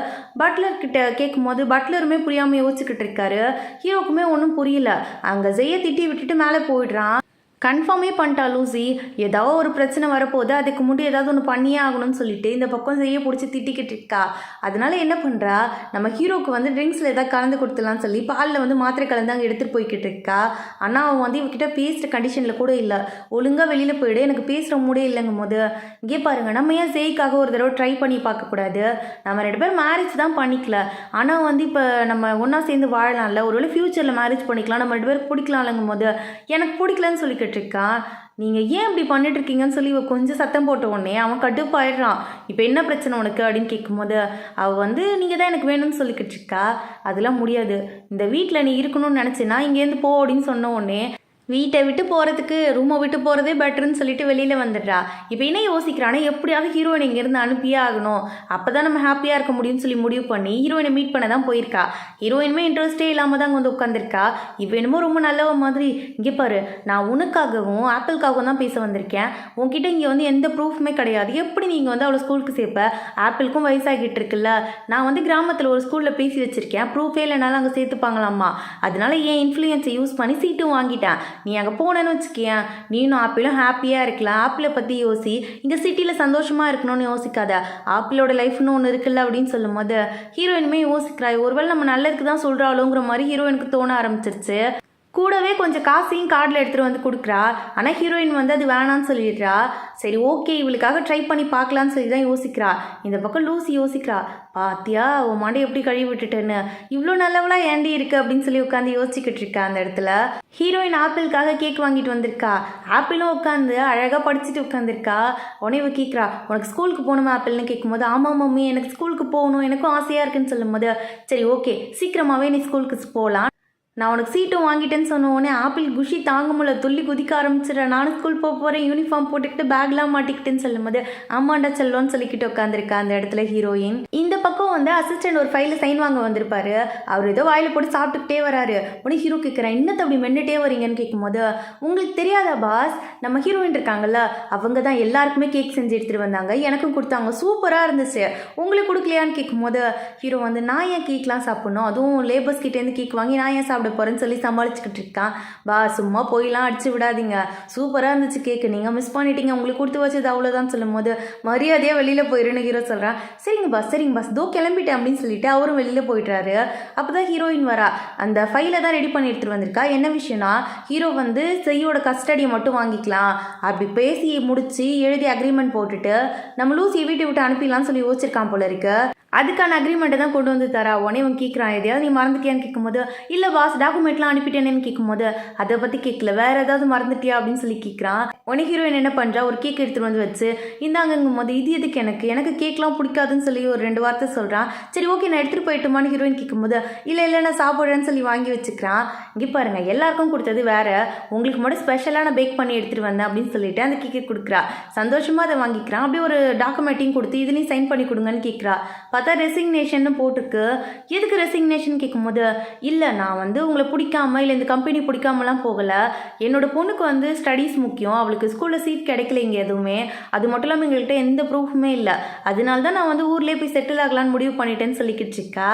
பட்லர் கிட்ட கேட்கும்போது பட்லருமே புரியாம யோசிச்சுக்கிட்டு இருக்காரு. ஹீரோக்குமே ஒன்றும் புரியல. அங்கே ஜெயை திட்டி விட்டுட்டு மேலே போயிடுறான். கன்ஃபார்மே பண்ணிட்டா லூசி, ஏதாவது ஒரு பிரச்சனை வரப்போகுது, அதுக்கு முன்னாடி ஏதாவது ஒன்று பண்ணியே ஆகணும்னு சொல்லிட்டு இந்த பக்கம் செய்ய பிடிச்சி திட்டிக்கிட்டு இருக்கா. அதனால என்ன பண்ணுறா, நம்ம ஹீரோக்கு வந்து ட்ரிங்க்ஸில் ஏதாவது கலந்து கொடுத்துலான்னு சொல்லி பாலில் வந்து மாத்திரை கலந்து அங்கே எடுத்துகிட்டு போய்கிட்டு இருக்கா. ஆனால் அவன் வந்து இவகிட்ட பேசுகிற கண்டிஷனில் கூட இல்லை. ஒழுங்காக வெளியில் போயிடு, எனக்கு பேசுகிற மூடே இல்லைங்கும் போது இங்கே பாருங்க, நம்ம ஏன் ஜெய்க்காக ஒரு தடவை ட்ரை பண்ணி பார்க்கக்கூடாது, நம்ம 2 பேரும் மேரேஜ் தான் பண்ணிக்கல, ஆனால் வந்து இப்போ நம்ம ஒன்றா சேர்ந்து வாழலாம்ல, ஒருவேளை ஃப்யூச்சரில் மேரேஜ் பண்ணிக்கலாம், நம்ம 2 பேருக்கு பிடிக்கலாம் இல்லைங்கும் போது எனக்கு பிடிக்கலன்னு சொல்லிக்கிட்டு இருக்கா. நீங்கள் ஏன் இப்படி பண்ணிட்டு இருக்கீங்கன்னு சொல்லி இவ கொஞ்சம் சத்தம் போட்ட உடனே அவன் கடுப்பாயிடுறான். இப்போ என்ன பிரச்சனை உனக்கு அப்படின்னு கேட்கும்போது அவள் வந்து நீங்கள் தான் எனக்கு வேணும்னு சொல்லிக்கிட்டு இருக்கா. அதெல்லாம் முடியாது, இந்த வீட்டில் நீ இருக்கணும்னு நினச்சின்னா இங்கேருந்து போ அப்படின்னு சொன்ன உடனே வீட்டை விட்டு போகிறதுக்கு ரூமை விட்டு போகிறதே பெட்டர்னு சொல்லிட்டு வெளியில் வந்துடுறா. இப்போ என்ன யோசிக்கிறானா, எப்படியாவது ஹீரோயின் இங்கேருந்து அனுப்பியே ஆகணும், அப்போ தான் நம்ம ஹாப்பியாக இருக்க முடியும்னு சொல்லி முடிவு பண்ணி ஹீரோயினை மீட் பண்ண தான் போயிருக்கா. ஹீரோயினுமே இன்ட்ரெஸ்டே இல்லாமல் தான் அங்கே வந்து உட்காந்துருக்கா. இப்போ என்னமோ ரொம்ப நல்லவ மாதிரி, இங்கே பாரு நான் உனக்காகவும் ஆப்பிளுக்காகவும் தான் பேச வந்திருக்கேன், உன்கிட்ட இங்கே வந்து எந்த ப்ரூஃப்மே கிடையாது, எப்படி நீங்கள் வந்து அவளை ஸ்கூலுக்கு சேர்ப்ப, ஆப்பிளுக்கும் வயசாகிட்டு இருக்குல்ல, நான் வந்து கிராமத்தில் ஒரு ஸ்கூலில் பேசி வச்சுருக்கேன், ப்ரூஃபே இல்லைனாலும் அங்கே சேர்த்துப்பாங்களாம்மா, அதனால என் இன்ஃப்ளூயன்ஸை யூஸ் பண்ணி சீட்டும் வாங்கிட்டேன், நீ அங்கே போனேன்னு வச்சுக்கேன், நீனும் ஆப்பிளும் ஹாப்பியாக இருக்கலாம், ஆப்பிளை பற்றி யோசி, இங்கே சிட்டியில் சந்தோஷமாக இருக்கணும்னு யோசிக்காத, ஆப்பிளோட லைஃப்னு ஒன்று இருக்குல்ல அப்படின்னு சொல்லும் போது ஹீரோயினுமே யோசிக்கிறாய், ஒருவேளை நம்ம நல்லதுக்கு தான் சொல்கிறாளோங்கிற மாதிரி ஹீரோயினுக்கு தோண ஆரம்பிச்சிருச்சு. கூடவே கொஞ்சம் காசையும் கார்டில் எடுத்துகிட்டு வந்து கொடுக்குறா. ஆனால் ஹீரோயின் வந்து அது வேணான்னு சொல்லிடுறா. சரி ஓகே இவளுக்காக ட்ரை பண்ணி பார்க்கலான்னு சொல்லி தான் யோசிக்கிறா. இந்த பக்கம் லூசி யோசிக்கிறா, பாத்தியா உன் மாண்டை எப்படி கழுவி விட்டுட்டேன்னு, இவ்வளோ நல்லவளா ஏண்டி இருக்குது அப்படின்னு சொல்லி உட்காந்து யோசிச்சுக்கிட்டு இருக்கா. அந்த இடத்துல ஹீரோயின் ஆப்பிளுக்காக கேக் வாங்கிட்டு வந்திருக்கா. ஆப்பிளும் உட்காந்து அழகாக படிச்சுட்டு உட்காந்துருக்கா. உடனே இவ கேட்குறா, உனக்கு ஸ்கூலுக்கு போகணுமா ஆப்பிள்னு கேட்கும்போது, ஆமாம் மம்மி எனக்கு ஸ்கூலுக்கு போகணும், எனக்கும் ஆசையாக இருக்குன்னு சொல்லும்போது, சரி ஓகே சீக்கிரமாகவே நீ ஸ்கூலுக்கு போகலாம், நான் உனக்கு சீட்டும் வாங்கிட்டேன்னு சொன்ன உடனே ஆப்பிள் குஷி தாங்க முடியல, துள்ளி குதிக்க ஆரம்பிச்சிடறேன், நானும் ஸ்கூல் போக போகிறேன், யூனிஃபார்ம் போட்டுக்கிட்டு பேக்லாம் மாட்டிக்கிட்டேன்னு சொல்லும்போது, ஆமாண்டா செல்லோன்னு சொல்லிக்கிட்டு உட்காந்துருக்கா அந்த இடத்துல ஹீரோயின். இந்த பக்கம் வந்து அசிஸ்டன்ட் ஒரு ஃபைலில் சைன் வாங்க வந்திருப்பாரு. அவர் ஏதோ வாயில் போட்டு சாப்பிட்டுக்கிட்டே வராரு. உடனே ஹீரோ கேட்குறேன், என்னத்தை அப்படி மென்னுட்டே வரீங்கன்னு கேட்கும்போது, உங்களுக்கு தெரியாதா பாஸ், நம்ம ஹீரோயின் இருக்காங்கல்ல அவங்க தான் எல்லாருக்குமே கேக் செஞ்சு எடுத்துகிட்டு வந்தாங்க, எனக்கும் கொடுத்தாங்க, சூப்பராக இருந்துச்சு, உங்களுக்கு கொடுக்கலையான்னு கேட்கும்போது ஹீரோ வந்து, நான் ஏன் கேக்லாம் சாப்பிட்ணும், அதுவும் லேபர்ஸ் கிட்டேருந்து கேக் வாங்கி நான் ஏன் போறேன்னு சொல்லி சமாளிச்சுக்கிட்டு இருக்கான். பா சும்மா போயெல்லாம் அடிச்சு விடாதீங்க, சூப்பராக இருந்துச்சு கேக்கு, நீங்கள் மிஸ் பண்ணிட்டீங்க, உங்களுக்கு கொடுத்து வச்சது அவ்வளோதான் சொல்லும் போது, மரியாதையாக வெளியில் போயிருன்னு ஹீரோ சொல்கிறான். சரிங்க பாஸ் தோ கிளம்பிட்டேன் அப்படின்னு சொல்லிட்டு அவரும் வெளியில் போயிட்டாரு. அப்போ தான் ஹீரோயின் வரா. அந்த ஃபைலை தான் ரெடி பண்ணி எடுத்துகிட்டு வந்திருக்கா. என்ன விஷயம்னா, ஹீரோ வந்து செய்யோட கஸ்டடியை மட்டும் வாங்கிக்கலாம் அப்படி பேசி முடிச்சு எழுதி அக்ரிமெண்ட் போட்டுட்டு நம்ம லூசியை வீட்டை விட்டு அனுப்பிடலாம்னு சொல்லி யோசிச்சிருக்கான் போல இருக்கு. அதுக்கான அக்ரிமெண்ட்டை தான் கொண்டு வந்து தரா. உடனே அவன் கேட்குறான், எதையாவது நீ மறந்துட்டியான்னு கேட்கும்போது, இல்லை பாஸ் டாக்குமெண்ட்லாம் அனுப்பிட்டேன்னு கேட்கும்போது, அதை பற்றி கேட்கல, வேறு ஏதாவது மறந்துட்டியா அப்படின்னு சொல்லி கேட்குறான். உடனே ஹீரோயின் என்ன பண்ணுறா, ஒரு கேக் எடுத்துகிட்டு வந்து வச்சு இந்தாங்கும் போது, இது எதுக்கு எனக்கு கேக்லாம் பிடிக்காதுன்னு சொல்லி ஒரு 2 வார்த்தை சொல்கிறான். சரி ஓகே நான் எடுத்துகிட்டு போயிட்டுமான்னு ஹீரோயின் கேட்கும்போது, இல்லை நான் சாப்பிட்றேன்னு சொல்லி வாங்கி வச்சுக்கிறான். இங்கே பாருங்கள் எல்லாருக்கும் கொடுத்தது வேறு, உங்களுக்கு மட்டும் ஸ்பெஷலாக நான் பேக் பண்ணி எடுத்துகிட்டு வந்தேன் அப்படின்னு சொல்லிட்டு அந்த கேக்கை கொடுக்குறா. சந்தோஷமாக அதை வாங்கிக்கிறான். அப்படியே ஒரு டாக்குமெண்ட்டையும் கொடுத்து இதுலேயும் சைன் பண்ணி கொடுங்கன்னு கேட்குறா. பார்த்தா ரெசிக்னேஷன் போட்டிருக்கு. எதுக்கு ரெசிக்னேஷன் கேட்கும்போது, இல்லை நான் வந்து உங்களை பிடிக்காம இல்லை இந்த கம்பெனி பிடிக்காமலாம் போகலை, என்னோட பொண்ணுக்கு வந்து ஸ்டடீஸ் முக்கியம், அவளுக்கு ஸ்கூலில் சீட் கிடைக்கல இங்கே எதுவுமே, அது மட்டும் இல்லாமல் எங்கள்கிட்ட எந்த ப்ரூஃபுமே இல்லை, அதனால தான் நான் வந்து ஊர்லேயே போய் செட்டில் ஆகலான்னு முடிவு பண்ணிட்டேன்னு சொல்லிக்கிட்டு இருக்கா.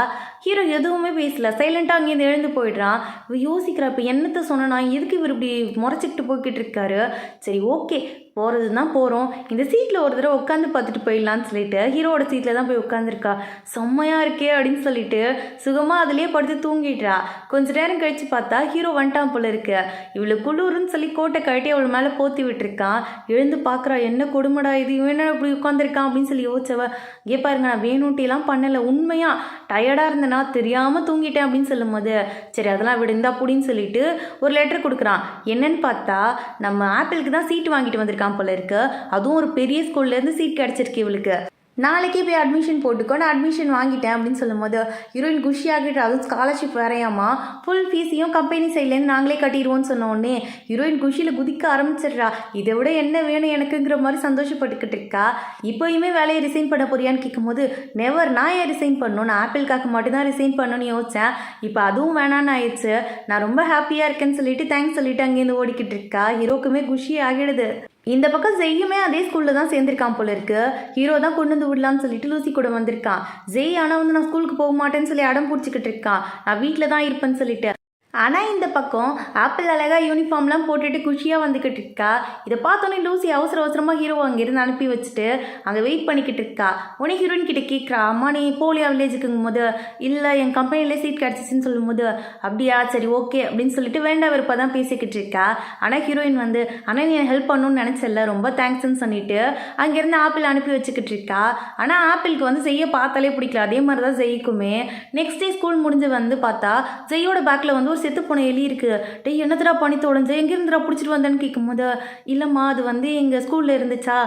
ஹீரோ எதுவுமே பேசல, சைலண்டாக அங்கேருந்து எழுந்து போயிடுறான். யோசிக்கிறா, இப்போ என்னத்தை சொன்னா, எதுக்கு இவர் இப்படி முறைச்சிக்கிட்டு போய்கிட்டு இருக்காரு. சரி ஓகே போகிறது தான் போகிறோம், இந்த சீட்டில் ஒரு தடவை உட்காந்து பார்த்துட்டு போயிடலான்னு சொல்லிட்டு ஹீரோட சீட்டில் தான் போய் உட்காந்துருக்கா. செம்மையாக இருக்கே அப்படின்னு சொல்லிட்டு சுகமாக அதிலே படுத்து தூங்கிடுறா. கொஞ்ச நேரம் கழித்து பார்த்தா ஹீரோ வந்துட்டான் போல இருக்கு. இவளு குளிர்னு சொல்லி கோட்டை கட்டி அவள் மேலே போத்தி விட்டுருக்கான். எழுந்து பார்க்குறா, என்ன கொடுமடா இது, இவன் இப்படி உட்காந்துருக்கான் அப்படின்னு சொல்லி யோசிச்சவ, இங்கே பாருங்க நான் வேணும்ட்டிலாம் பண்ணலை, உண்மையாக டயர்டாக இருந்தேனா தெரியாமல் தூங்கிட்டேன் அப்படின்னு சொல்லும் போது, சரி அதெல்லாம் விடுந்தா அப்படின்னு சொல்லிட்டு ஒரு லெட்டர் கொடுக்குறான். என்னன்னு பார்த்தா நம்ம ஆப்பிளுக்கு தான் சீட் வாங்கிட்டு வந்திருக்கான் போல இருக்கு. அதுவும் ஒரு பெரிய ஸ்கூல்லேருந்து சீட் கிடச்சிருக்கு இவளுக்கு. நாளைக்கே போய் அட்மிஷன் போட்டுக்கோ, நான் அட்மிஷன் வாங்கிட்டேன் அப்படின்னு சொல்லும் போது ஹீரோயின் குஷி ஆகிட்டு, அதுவும் ஸ்காலர்ஷிப் வேறையாமா, ஃபுல் ஃபீஸையும் கம்பெனி சைட்லேருந்து நாங்களே கட்டிடுவோன்னு சொன்னோடனே ஹீரோயின் குஷியில் குதிக்க ஆரம்பிச்சிடுறா. இதை விட என்ன வேணும் எனக்குங்கிற மாதிரி சந்தோஷப்பட்டுக்கிட்டு இருக்கா. இப்போயுமே வேலையை ரிசைன் பண்ண போறியான்னு கேட்கும்போது, நெவர், நான் ஏன் ரிசைன் பண்ணணும், நான் ஆப்பிளுக்காக மட்டும்தான் ரிசைன் பண்ணணும்னு யோசித்தேன், இப்போ அதுவும் வேணான்னு ஆயிடுச்சு, நான் ரொம்ப ஹாப்பியாக இருக்கேன்னு சொல்லிட்டு தேங்க்ஸ் சொல்லிட்டு அங்கேருந்து ஓடிக்கிட்டு இருக்கா. ஹீரோக்குமே குஷி ஆகிடுது. இந்த பக்கம் ஜெய்யுமே அதே ஸ்கூலில் தான் சேர்ந்திருக்கான் போல இருக்கு. ஹீரோ தான் கொண்டு வந்து விடலான்னு சொல்லிட்டு லூசி கூட வந்திருக்கான். ஜெய் ஆனால் வந்து நான் ஸ்கூலுக்கு போக மாட்டேன்னு சொல்லி அடம் பிடிச்சிக்கிட்டு இருக்கான், நான் வீட்டில் தான் இருப்பேன்னு சொல்லிட்டு. ஆனால் இந்த பக்கம் ஆப்பிள் அழகாக யூனிஃபார்ம்லாம் போட்டுட்டு குஷியாக வந்துக்கிட்டு இருக்கா. இதை பார்த்தோன்னே லூசி அவசரமாக ஹீரோ அங்கேருந்து அனுப்பி வச்சுட்டு அங்கே வெயிட் பண்ணிக்கிட்டு இருக்கா. உடனே ஹீரோயின் கிட்ட கேட்குறா, அம்மா நீ போலியா வில்லேஜுக்குங்கும் போது, இல்லை என் கம்பெனிலே சீட் கிடச்சிச்சின்னு சொல்லும் போது, அப்படியா சரி ஓகே அப்படின்னு சொல்லிட்டு வேண்டாம் விருப்பம் தான் பேசிக்கிட்டு இருக்கா. ஆனால் ஹீரோயின் வந்து, ஆனால் நீ ஹெல்ப் பண்ணணும்னு நினச்சல, ரொம்ப தேங்க்ஸ்ன்னு சொல்லிட்டு அங்கேருந்து ஆப்பிள் அனுப்பி வச்சுக்கிட்டு இருக்கா. ஆனால் ஆப்பிளுக்கு வந்து செய்ய பார்த்தாலே பிடிக்கல. அதே மாதிரி தான் ஜெய்க்குமே. நெக்ஸ்ட் டே ஸ்கூல் முடிஞ்சு வந்து பார்த்தா ஜெய்யோட பேக்கில் வந்து ஒரு செத்து போன எலி இருக்குது. டேய் என்னத்தடா பண்ணி தொலைஞ்ச, எங்கேருந்துடா பிடிச்சிட்டு வந்தேன்னு கேட்கும்போது, இல்லைம்மா அது வந்து எங்கள் ஸ்கூலில் இருந்துச்சா,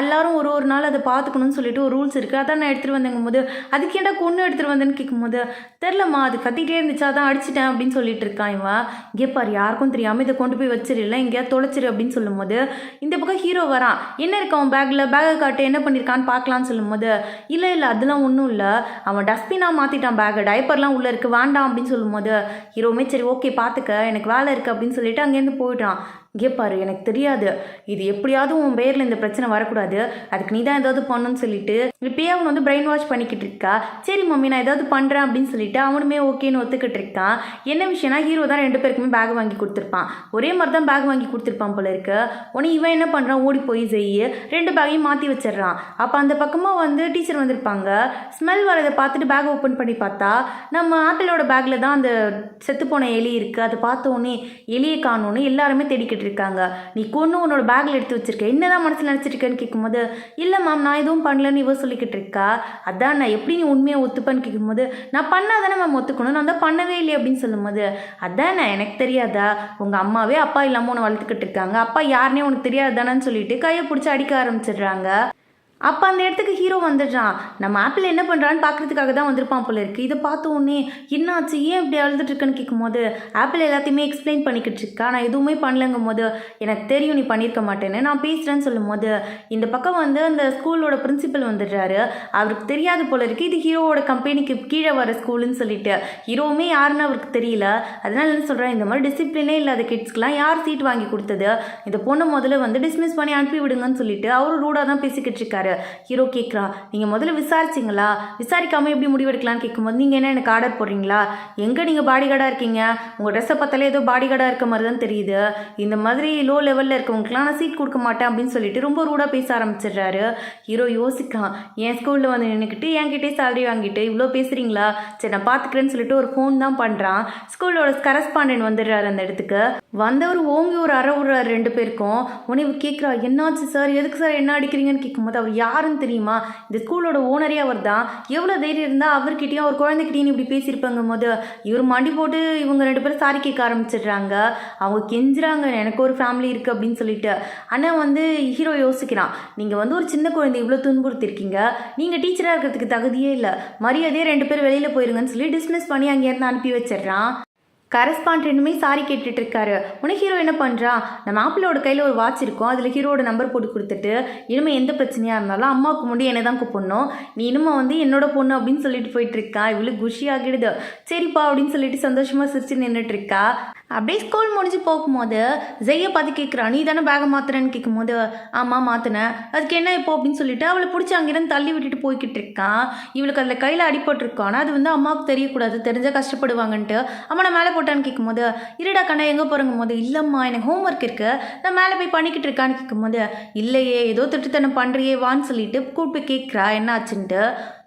எல்லாரும் ஒரு நாள் அதை பார்த்துக்கணும்னு சொல்லிட்டு ஒரு ரூல்ஸ் இருக்குது, அதான் நான் எடுத்துகிட்டு வந்தேங்கும் போது, அதுக்கு ஏன்டா கொன்று எடுத்துகிட்டு வந்தேன்னு கேட்கும்போது, தெரிலம்மா அது கத்திக்கிட்டே இருந்துச்சா அதான் அடிச்சிட்டேன் அப்படின்னு சொல்லிட்டு இருக்கான் இவன். இங்கே பாரு யாருக்கும் தெரியாமல் இதை கொண்டு போய் வச்சிடல, எங்கேயாவது தொலைச்சிரு அப்படின்னு சொல்லும்போது, இந்த பக்கம் ஹீரோ வரான். என்ன இருக்கு அவன் பேக்கில், பேக்கை காட்டு என்ன பண்ணியிருக்கான்னு பார்க்கலான்னு சொல்லும்போது, இல்லை அதெல்லாம் ஒன்றும் இல்லை, அவன் டஸ்ட்பினாக மாற்றிட்டான் பேக்கை, டைப்பர்லாம் உள்ளே இருக்குது வேண்டாம் அப்படின்னு சொல்லும்போது, ஹீரோவுமே சரி ஓகே பார்த்துக்க எனக்கு வேலை இருக்குது அப்படின்னு சொல்லிட்டு அங்கேருந்து போயிட்டான். இங்கே பாரு எனக்கு தெரியாது, இது எப்படியாவது உன் பேரில் இந்த பிரச்சனை வரக்கூடாது, அதுக்கு நீ தான் ஏதாவது பண்ணணும்னு சொல்லிட்டு இப்பயே அவன் வந்து பிரெயின் வாஷ் பண்ணிக்கிட்டு இருக்கா. சரி மம்மி நான் ஏதாவது பண்ணுறேன் அப்படின்னு சொல்லிட்டு அவனுமே ஓகேன்னு ஒத்துக்கிட்டு இருக்கான். என்ன விஷயம்னா ஹீரோ தான் 2 பேருக்குமே பேக் வாங்கி கொடுத்துருப்பான், ஒரே மாதிரி தான் பேக் வாங்கி கொடுத்துருப்பான் போல இருக்கு. உடனே இவன் என்ன பண்ணுறான், ஓடி போய் 2 பேக்கையும் மாற்றி வச்சிடறான். அப்போ அந்த பக்கமாக வந்து டீச்சர் வந்திருப்பாங்க, ஸ்மெல் வரதை பார்த்துட்டு பேக் ஓப்பன் பண்ணி பார்த்தா நம்ம ஆப்பிளோட பேக்கில் தான் அந்த செத்துப்போன எலி இருக்குது. அதை பார்த்தோன்னே எலியை காணோன்னு எல்லாருமே தேடிக்கிட்டு இருக்காங்க. நீ கொன்று உன்னோட பேக்கில் எடுத்து வச்சிருக்க, என்னதான் மனசில் நினச்சிட்டு இருக்கேன்னு கேட்கும்போது, இல்லை மேம் நான் எதுவும் பண்ணலன்னு இவ சொல்லிக்கிட்டு இருக்கா. அதான் நான் எப்படி நீ உண்மையை ஒத்துப்பேன்னு கேட்கும்போது, நான் பண்ணாதானே மேம் ஒத்துக்கணும், நான் தான் பண்ணவே இல்லை அப்படின்னு சொல்லும்போது, அதான் நான் எனக்கு தெரியாதா, உங்கள் அம்மாவே அப்பா இல்லாமல் உன்னை வளர்த்துக்கிட்டு இருக்காங்க, அப்பா யாருன்னே உனக்கு தெரியாதானு சொல்லிட்டு கையை பிடிச்சி அடிக்க ஆரம்பிச்சிடுறாங்க. அப்போ அந்த இடத்துக்கு ஹீரோ வந்துடுறான். நம்ம ஆப்பிள் என்ன பண்ணுறான்னு பார்க்குறதுக்காக தான் வந்திருப்பான் போல இருக்குது. இதை பார்த்த உடனே என்னாச்சு ஏன் இப்படி அழுதுட்டுருக்குன்னு கேட்கும்போது, ஆப்பிள் எல்லாத்தையுமே எக்ஸ்பிளைன் பண்ணிக்கிட்டு இருக்கா. நான் எதுவுமே பண்ணலங்கும் போது, எனக்கு தெரியும் நீ பண்ணியிருக்க மாட்டேன்னு, நான் பேசுகிறேன்னு சொல்லும் போது, இந்த பக்கம் வந்து அந்த ஸ்கூலோட பிரின்சிபல் வந்துடுறாரு. அவருக்கு தெரியாது போல இருக்குது இது ஹீரோவோட கம்பெனிக்கு கீழே வர ஸ்கூலுன்னு சொல்லிட்டு. ஹீரோவுமே யாருன்னு அவருக்கு தெரியல. அதனால என்ன சொல்கிறேன், இந்த மாதிரி டிசிப்ளினே இல்லாத கிட்ஸ்க்கெலாம் யார் சீட் வாங்கி கொடுத்தது, இந்த பொண்ணை முதல்ல வந்து டிஸ்மிஸ் பண்ணி அனுப்பி விடுங்கன்னு சொல்லிட்டு அவரும் ரூடாக தான் பேசிக்கிட்டு இருக்காரு. ஹீரோ கேட்குறா, நீங்கள் முதல்ல விசாரிச்சிங்களா, விசாரிக்காமல் எப்படி முடிவெடுக்கலான்னு கேட்கும்போது, நீங்கள் என்ன எனக்கு ஆர்டர் போடுறீங்களா, எங்கே நீங்கள் பாடி கார்டாக இருக்கீங்க, உங்கள் ட்ரெஸ்ஸை பார்த்தாலே ஏதோ பாடி கார்டாக இருக்க மாதிரி தான் தெரியுது, இந்த மாதிரி லோ லெவலில் இருக்கவங்களுக்குலாம் நான் சீட் கொடுக்க மாட்டேன் அப்படின்னு சொல்லிட்டு ரொம்ப ரூடாக பேச ஆரம்பிச்சிடுறாரு. ஹீரோ யோசிக்கான், என் ஸ்கூலில் வந்து நின்றுக்கிட்டு என்கிட்டே சேலரி வாங்கிட்டு இவ்வளோ பேசுகிறீங்களா, சரி நான் பார்த்துக்கிறேன்னு சொல்லிட்டு ஒரு ஃபோன் தான் பண்ணுறான். ஸ்கூலோட கரஸ்பாண்டன்ட் வந்துடுறாரு. அந்த இடத்துக்கு வந்தவர் ஓங்கி ஒரு அற விடுறாரு 2 பேருக்கும். உடனே கேட்குறா, என்னாச்சு சார், எதுக்கு சார் என்ன அடிக்கிறீங்கன்னு கேட்கும்போது, அவர் யாருன்னு தெரியுமா, இந்த ஸ்கூலோட ஓனரே அவர் தான், எவ்வளோ தைரியம் இருந்தால் அவர்கிட்டையும் அவர் குழந்தைகிட்டையும் இப்படி பேசியிருப்பாங்கும் போது இவர் மண்டி போட்டு இவங்க 2 பேரும் சாரி கேட்க ஆரம்பிச்சிடுறாங்க. அவங்க கெஞ்சுறாங்க, எனக்கு ஒரு ஃபேமிலி இருக்குது அப்படின்னு சொல்லிட்டு. ஆனால் வந்து ஹீரோ யோசிக்கிறான், நீங்கள் வந்து ஒரு சின்ன குழந்தை இவ்வளோ துன்புறுத்திருக்கீங்க, நீங்கள் டீச்சராக இருக்கிறதுக்கு தகுதியே இல்லை, மரியாதையே 2 பேர் வெளியில் போயிருங்கன்னு சொல்லி டிஸ்மிஸ் பண்ணி அங்கேருந்து அனுப்பி வச்சிடுறான். கரஸ்பாண்டன்ட்டுமே சாரி கேட்டுட்டு இருக்காரு. உனக்கு ஹீரோ என்ன பண்ணுறான், நம்ம ஆப்பிளோட கையில் ஒரு வாட்ச் இருக்கும், அதில் ஹீரோட நம்பர் போட்டு கொடுத்துட்டு, இனிமேல் எந்த பிரச்சனையாக இருந்தாலும் அம்மாவுக்கு முன்னாடி என்னை தான் கூப்பிடணும், நீ இனிமே வந்து என்னோட பொண்ணு அப்படின்னு சொல்லிட்டு போயிட்டு இருக்கா. இவளுக்கு குஷி ஆகிடுது. சரிப்பா அப்படின்னு சொல்லிட்டு சந்தோஷமாக சிரிச்சு நின்றுட்டு இருக்கா. அப்படியே ஸ்கூல் முடிஞ்சு போகும்போது ஜெய்யை பார்த்து கேட்குறான், நீ தானே பேகை மாற்றுறேன்னு கேட்கும்போது, ஆமாம் மாற்றினேன், அதுக்கு என்ன இப்போ அப்படின்னு சொல்லிட்டு அவளை பிடிச்சி அங்கேருந்து தள்ளி விட்டுட்டு போய்கிட்டு இருக்கான். இவளுக்கு அதில் கையில் அடிபட்டிருக்கான். ஆனால் அது வந்து அம்மாவுக்கு தெரியக்கூடாது, தெரிஞ்சால் கஷ்டப்படுவாங்கன்ட்டு அவனை மேலே போட்டான்னு கேட்கும்போது, இருடா கண்ணா எங்கே போகிறங்கும் போது, இல்லைம்மா எனக்கு ஹோம் ஒர்க் இருக்குது, நான் மேலே போய் பண்ணிக்கிட்டு இருக்கான்னு கேட்கும்போது, இல்லையே ஏதோ திட்டுத்தனம் பண்ணுறியே வான்னு சொல்லிட்டு கூப்பிட்டு கேட்குறா என்ன ஆச்சுன்ட்டு.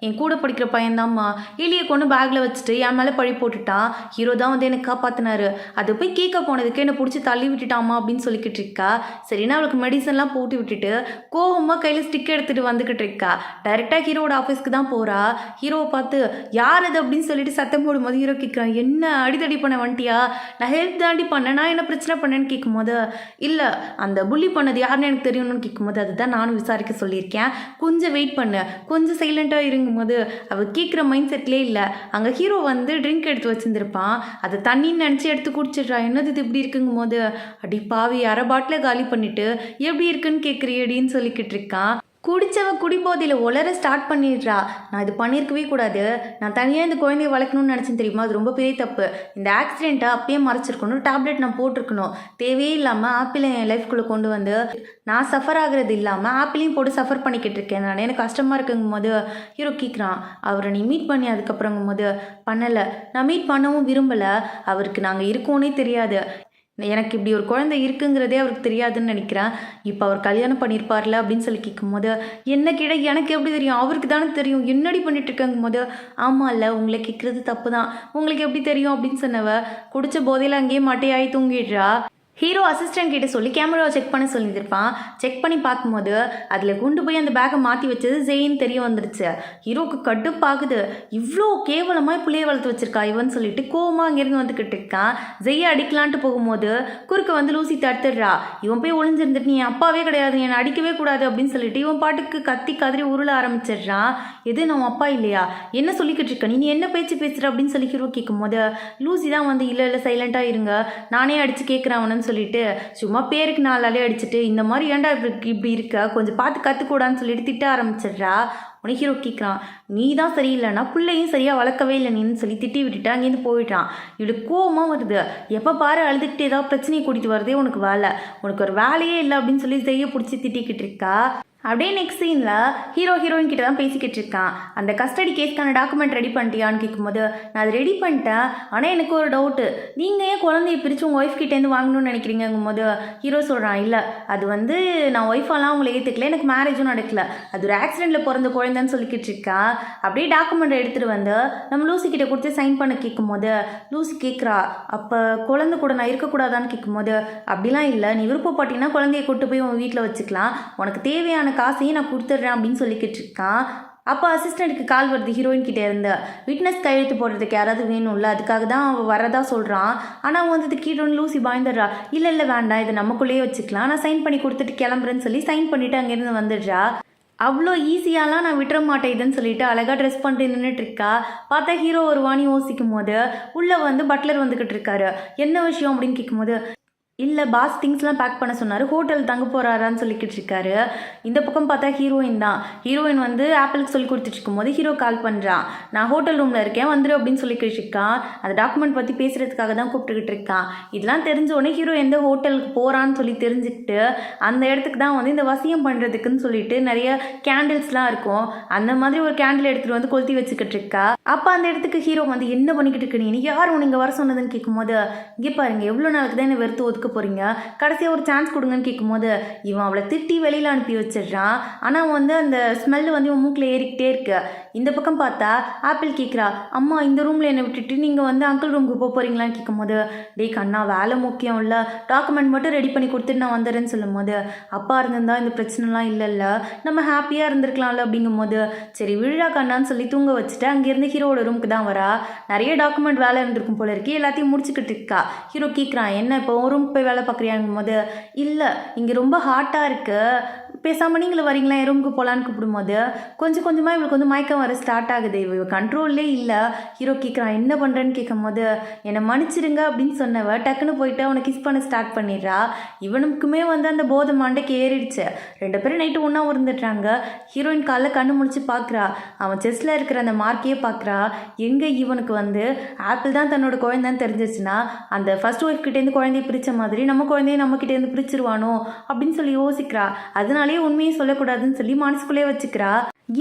என் கூட படிக்கிற பையன்தாம்மா எலியை கொண்டு பேக்கில் வச்சுட்டு என் மேலே பழி போட்டுட்டான், ஹீரோ தான் வந்து எனக்கு காப்பாற்றினாரு, அதை போய் கேட்க போனதுக்கு என்னை பிடிச்சி தள்ளி விட்டுட்டாமா அப்படின்னு சொல்லிக்கிட்டு இருக்கா. சரின்னா அவளுக்கு மெடிசன்லாம் போட்டு விட்டுட்டு கோவமாக கையில் ஸ்டிக் எடுத்துகிட்டு வந்துக்கிட்டு இருக்கா. டைரெக்டாக ஹீரோட ஆஃபீஸ்க்கு தான் போகிறா. ஹீரோவை பார்த்து யார் அது அப்படின்னு சொல்லிட்டு சத்தம் போடும்போது ஹீரோ கேட்குறான், என்ன அடிதடி பண்ண வந்துட்டியா, நான் ஹெல்ப் தாண்டி பண்ணேன், நான் என்ன பிரச்சனை பண்ணேன்னு கேட்கும்போது, இல்லை அந்த புள்ளி பண்ணது யாருன்னு எனக்கு தெரியணும்னு கேட்கும்போது, அதுதான் நானும் விசாரிக்க சொல்லியிருக்கேன், கொஞ்சம் வெயிட் பண்ணு, கொஞ்சம் சைலண்ட்டாக இருங்கும்போது அவள் கேட்குற மைண்ட் செட்லேயே இல்லை. அங்கே ஹீரோ வந்து ட்ரிங்க் எடுத்து வச்சுருந்துருப்பான், அதை தண்ணின்னு நினச்சி எடுத்து குடிச்சிடுறா. என்னது இது இப்படி இருக்குங்கும் போது, அடி பாவி அரை பாட்டில் காலி பண்ணிவிட்டு எப்படி இருக்குன்னு கேட்குறியடின்னு சொல்லிக்கிட்டு இருக்கான். குடித்தவ குடிபோதையில் உளர ஸ்டார்ட் பண்ணிடுறா. நான் இது பண்ணியிருக்கவே கூடாது, நான் தனியாக இந்த குழந்தைய வளர்க்கணும்னு நினச்சேன் தெரியுமா, அது ரொம்ப பெரிய தப்பு, இந்த ஆக்சிடெண்ட்டை அப்பயே மறைச்சிருக்கணும், டேப்லெட் நான் போட்டிருக்கணும், தேவையே இல்லாமல் ஆப்பிளை என் லைஃப்குள்ளே கொண்டு வந்து நான் சஃபர் ஆகிறது இல்லாமல் ஆப்பிளையும் போட்டு சஃபர் பண்ணிக்கிட்டு இருக்கேன், நான் எனக்கு கஷ்டமாக இருக்குங்கும் போது ஹீரோ கேட்குறான், அவரை நீ மீட் பண்ணி அதுக்கப்புறங்கும் போது, பண்ணலை, நான் மீட் பண்ணவும் விரும்பலை, அவருக்கு நாங்கள் இருக்கோன்னே தெரியாது, எனக்கு இப்படி ஒரு குழந்தை இருக்குங்கிறதே அவருக்கு தெரியாதுன்னு நினைக்கிறேன், இப்போ அவர் கல்யாணம் பண்ணியிருப்பார்ல அப்படின்னு சொல்லி கேட்கும்போது, என்ன கிட எனக்கு எப்படி தெரியும், அவருக்கு தானே தெரியும், என்னடி பண்ணிட்டு இருக்கங்கும் போது, ஆமாம் இல்லை உங்களை கேட்குறது தப்பு தான், உங்களுக்கு எப்படி தெரியும் அப்படின்னு சொன்னவ குடித்த போதையில் அங்கேயே மட்டையாகி தூங்கிடுறா. ஹீரோ அசிஸ்டன்ட் கிட்ட சொல்லி கேமராவை செக் பண்ண சொல்லியிருப்பான். செக் பண்ணி பார்க்கும்போது அதில் கொண்டு போய் அந்த பேக்கை மாற்றி வச்சது ஜெயின்னு தெரிய வந்துடுச்சு. ஹீரோக்கு கடுப்பாகுது. இவ்வளோ கேவலமாக பிள்ளைய வளர்த்து வச்சிருக்கா இவன் சொல்லிட்டு கோவமாக அங்கேருந்து வந்துக்கிட்டு இருக்கான். ஜெய்யை அடிக்கலான்ட்டு போகும்போது குறுக்க வந்து லூசி தடுத்துடுறா. இவன் போய் ஒளிஞ்சிருந்துட்டு நீ அப்பாவே கிடையாது, என்னை அடிக்கவே கூடாது அப்படின்னு சொல்லிட்டு இவன் பாட்டுக்கு கத்தி கதறி உருள ஆரம்பிச்சிடுறான். எது நம்ம அப்பா இல்லையா, என்ன சொல்லிக்கிட்டு இருக்க நீ என்ன பேச்சு பேசுகிற அப்படின்னு சொல்லி ஹீரோ கேட்கும்போது லூசி தான் வந்து இல்லை சைலண்ட்டாக இருங்க, நானே அடித்து கேட்குறவனு சொல்லிட்டு சும்மா பேருக்கு 4 அலை அடிச்சுட்டு இந்த மாதிரி ஏன்டா இப்படி இருக்க, கொஞ்சம் பார்த்து கற்றுக்கூடான்னு சொல்லிட்டு திட்ட ஆரம்பிச்சிடுறா. உனக்கு ஹீரோ கேட்குறான், நீ தான் சரியில்லைன்னா பிள்ளையும் சரியாக வளர்க்கவே இல்லை நீன்னு சொல்லி திட்டி விட்டுட்டு அங்கேருந்து போயிட்டான். இவளுக்கு கோவமாக வருது. எப்போ பாரு அழுதுகிட்டு ஏதாவது பிரச்சனையை கூட்டிகிட்டு வரதே உனக்கு வேலை, உனக்கு ஒரு வேலையே இல்லை அப்படின்னு சொல்லி செய்ய பிடிச்சி திட்டிக்கிட்டு இருக்கா. அப்படியே நெக்ஸ்ட் சீனில் ஹீரோயின் கிட்ட தான் பேசிக்கிட்டு இருக்கான். அந்த கஸ்டடி கேஸ்க்கான டாக்குமெண்ட் ரெடி பண்ணிட்டியான்னு கேட்கும்போது நான் அதை ரெடி பண்ணிட்டேன், ஆனால் எனக்கு ஒரு டவுட்டு, நீங்கள் ஏன் குழந்தைய பிரித்து உங்கள் ஒய்ஃப் கிட்டேருந்து வாங்கணும்னு நினைக்கிறீங்கும் போது ஹீரோ சொல்கிறான், இல்லை அது வந்து நான் ஒய்ஃபெல்லாம் உங்களை ஏற்றுக்கல, எனக்கு மேரேஜும் நடக்கல, அது ஒரு ஆக்சிடெண்ட்டில் பிறந்த குழந்தைன்னு சொல்லிக்கிட்டு இருக்கான். அப்படியே டாக்குமெண்ட் எடுத்துகிட்டு வந்து நம்ம லூசி கிட்ட கொடுத்து சைன் பண்ண கேட்கும்போது லூசி கேட்குறா, அப்போ குழந்தை கூட நான் இருக்கக்கூடாதான்னு கேட்கும்போது அப்படிலாம் இல்லை, நீ விருப்பப்பட்டீங்கன்னா குழந்தைய கூட்டு போய் உன் வீட்டில் வச்சுக்கலாம், உனக்கு தேவையான காசையும் நான் கொடுத்துட்றேன் அப்படின்னு சொல்லிக்கிட்டு இருக்கான். அப்போ அசிஸ்டண்ட்டுக்கு கால் வருது ஹீரோயின் கிட்டே இருந்து. விட்னஸ் கையெழுத்து போடுறதுக்கு யாராவது வேணும்ல, அதுக்காக தான் அவன் வரதா சொல்கிறான். ஆனால் அவன் வந்து கீழே லூசி பாய்ந்துடுறா. இல்லை வேண்டாம், இதை நமக்குள்ளேயே வச்சுக்கலாம், நான் சைன் பண்ணி கொடுத்துட்டு கிளம்புறேன்னு சொல்லி சைன் பண்ணிவிட்டு அங்கேருந்து வந்துடுறா. அவ்வளோ ஈஸியாலாம் நான் விட்டுற மாட்டேன் இதுன்னு சொல்லிட்டு அழகாக ட்ரெஸ் பண்ணிட்டு நின்றுட்டு இருக்கா. பார்த்தா ஹீரோ ஒரு வாணி யோசிக்கும் போது உள்ளே வந்து பட்லர் வந்துக்கிட்டு இருக்காரு. என்ன விஷயம் அப்படின்னு கேட்கும்போது இல்லை பாஸ் திங்ஸ்லாம் பேக் பண்ண சொன்னார், ஹோட்டல் தங்க போகிறாரான்னு சொல்லிக்கிட்டு இருக்காரு. இந்த பக்கம் பார்த்தா ஹீரோயின் வந்து ஆப்பிளுக்கு சொல்லி கொடுத்துட்டு இருக்கும்போது ஹீரோ கால் பண்ணுறான், நான் ஹோட்டல் ரூமில் இருக்கேன் வந்துரு அப்படின்னு சொல்லிக்கிட்டு இருக்கான். அந்த டாக்குமெண்ட் பற்றி பேசுகிறதுக்காக தான் கூப்பிட்டுக்கிட்டு இருக்கான். இதெல்லாம் தெரிஞ்ச உடனே ஹீரோ எந்த ஹோட்டலுக்கு போகிறான்னு சொல்லி தெரிஞ்சுக்கிட்டு அந்த இடத்துக்கு தான் வந்து இந்த வசியம் பண்ணுறதுக்குன்னு சொல்லிட்டு நிறைய கேண்டில்ஸ்லாம் இருக்கும், அந்த மாதிரி ஒரு கேண்டில் எடுத்துகிட்டு வந்து கொளுத்தி வச்சுக்கிட்டு இருக்கா. அப்போ அந்த இடத்துக்கு ஹீரோ வந்து என்ன பண்ணிக்கிட்டு இருக்கு, நீ யார் உனக்கு இங்கே வர சொன்னதுன்னு கேட்கும்போது இங்கே பாருங்க எவ்வளோ நாளுக்கு தான் என்னை வெறுத்து ஒதுக்க போகிறீங்க, கடைசியாக ஒரு சான்ஸ் கொடுங்கன்னு கேட்கும்போது இவன் அவளை திட்டி வெளியில் அனுப்பி வச்சிடுறான். ஆனால் வந்து அந்த ஸ்மெல்லு வந்து இவன் மூக்கில் ஏறிக்கிட்டே இருக்கு. இந்த பக்கம் பார்த்தா ஆப்பிள் கேட்குறா, அம்மா இந்த ரூமில் என்னை விட்டுட்டு நீங்கள் வந்து அங்கிள் ரூமுக்கு போகிறீங்களான்னு கேட்கும்போது டே கண்ணா வேலை முக்கியம் இல்லை, டாக்குமெண்ட் மட்டும் ரெடி பண்ணி கொடுத்துட்டு நான் வந்துடுறேன்னு சொல்லும் போது அப்பா இருந்திருந்தா இந்த பிரச்சனைலாம் இல்லைல்ல, நம்ம ஹாப்பியாக இருந்திருக்கலாம்ல அப்படிங்கும் போது சரி விழா கண்ணான்னு சொல்லி தூங்க வச்சுட்டு அங்கேருந்து ஹீரோட ரூமுக்கு தான் வரா. நிறைய டாக்குமெண்ட் வேலை இருந்திருக்கும் போல இருக்கு, எல்லாத்தையும் முடிச்சுக்கிட்டு இருக்கா. ஹீரோ கேட்குறான், என்ன இப்போ ஒரு ரூம் போய் வேலை பார்க்குறியாங்கும் போது இல்லை இங்கே ரொம்ப ஹாட்டாக இருக்குது, பேசாமல் நீங்களும் வரீங்களா என் ரூமுக்கு போகலான்னு கூப்பிடும்போது கொஞ்சம் கொஞ்சமாக இவளுக்கு வந்து மயக்கம் வர ஸ்டார்ட் ஆகுது. இவ கண்ட்ரோல்லே இல்லை. ஹீரோ கேட்குறான் என்ன பண்ணுறேன்னு கேட்கும்போது என்னை மன்னிச்சிடுங்க அப்படின்னு சொன்னவ டக்குன்னு போயிட்டு அவனை கிஸ் பண்ண ஸ்டார்ட் பண்ணிடுறா. இவனுக்குமே வந்து அந்த போதை மண்டைக்கு ஏறிடுச்சு. 2 பேரும் நைட்டு ஒன்றா இருந்துடுறாங்க. ஹீரோயின் காலைல கண்ணு முடிச்சு பார்க்குறா, அவன் செஸ்டில் இருக்கிற அந்த மார்க்கையே பார்க்குறா. எங்கே இவனுக்கு வந்து ஆப்பிள் தான் தன்னோட குழந்தைன்னு தெரிஞ்சிச்சுன்னா அந்த ஃபர்ஸ்ட் ஒய்ஃப் கிட்டேருந்து குழந்தைய பிரித்த மாதிரி நம்ம குழந்தைய நம்மக்கிட்டேருந்து பிரிச்சிருவானோ அப்படின்னு சொல்லி யோசிக்கிறா. அதனாலே உண்மையை சொல்லக்கூடாதுன்னு சொல்லி மனசுக்குள்ளே வச்சுக்கிறா.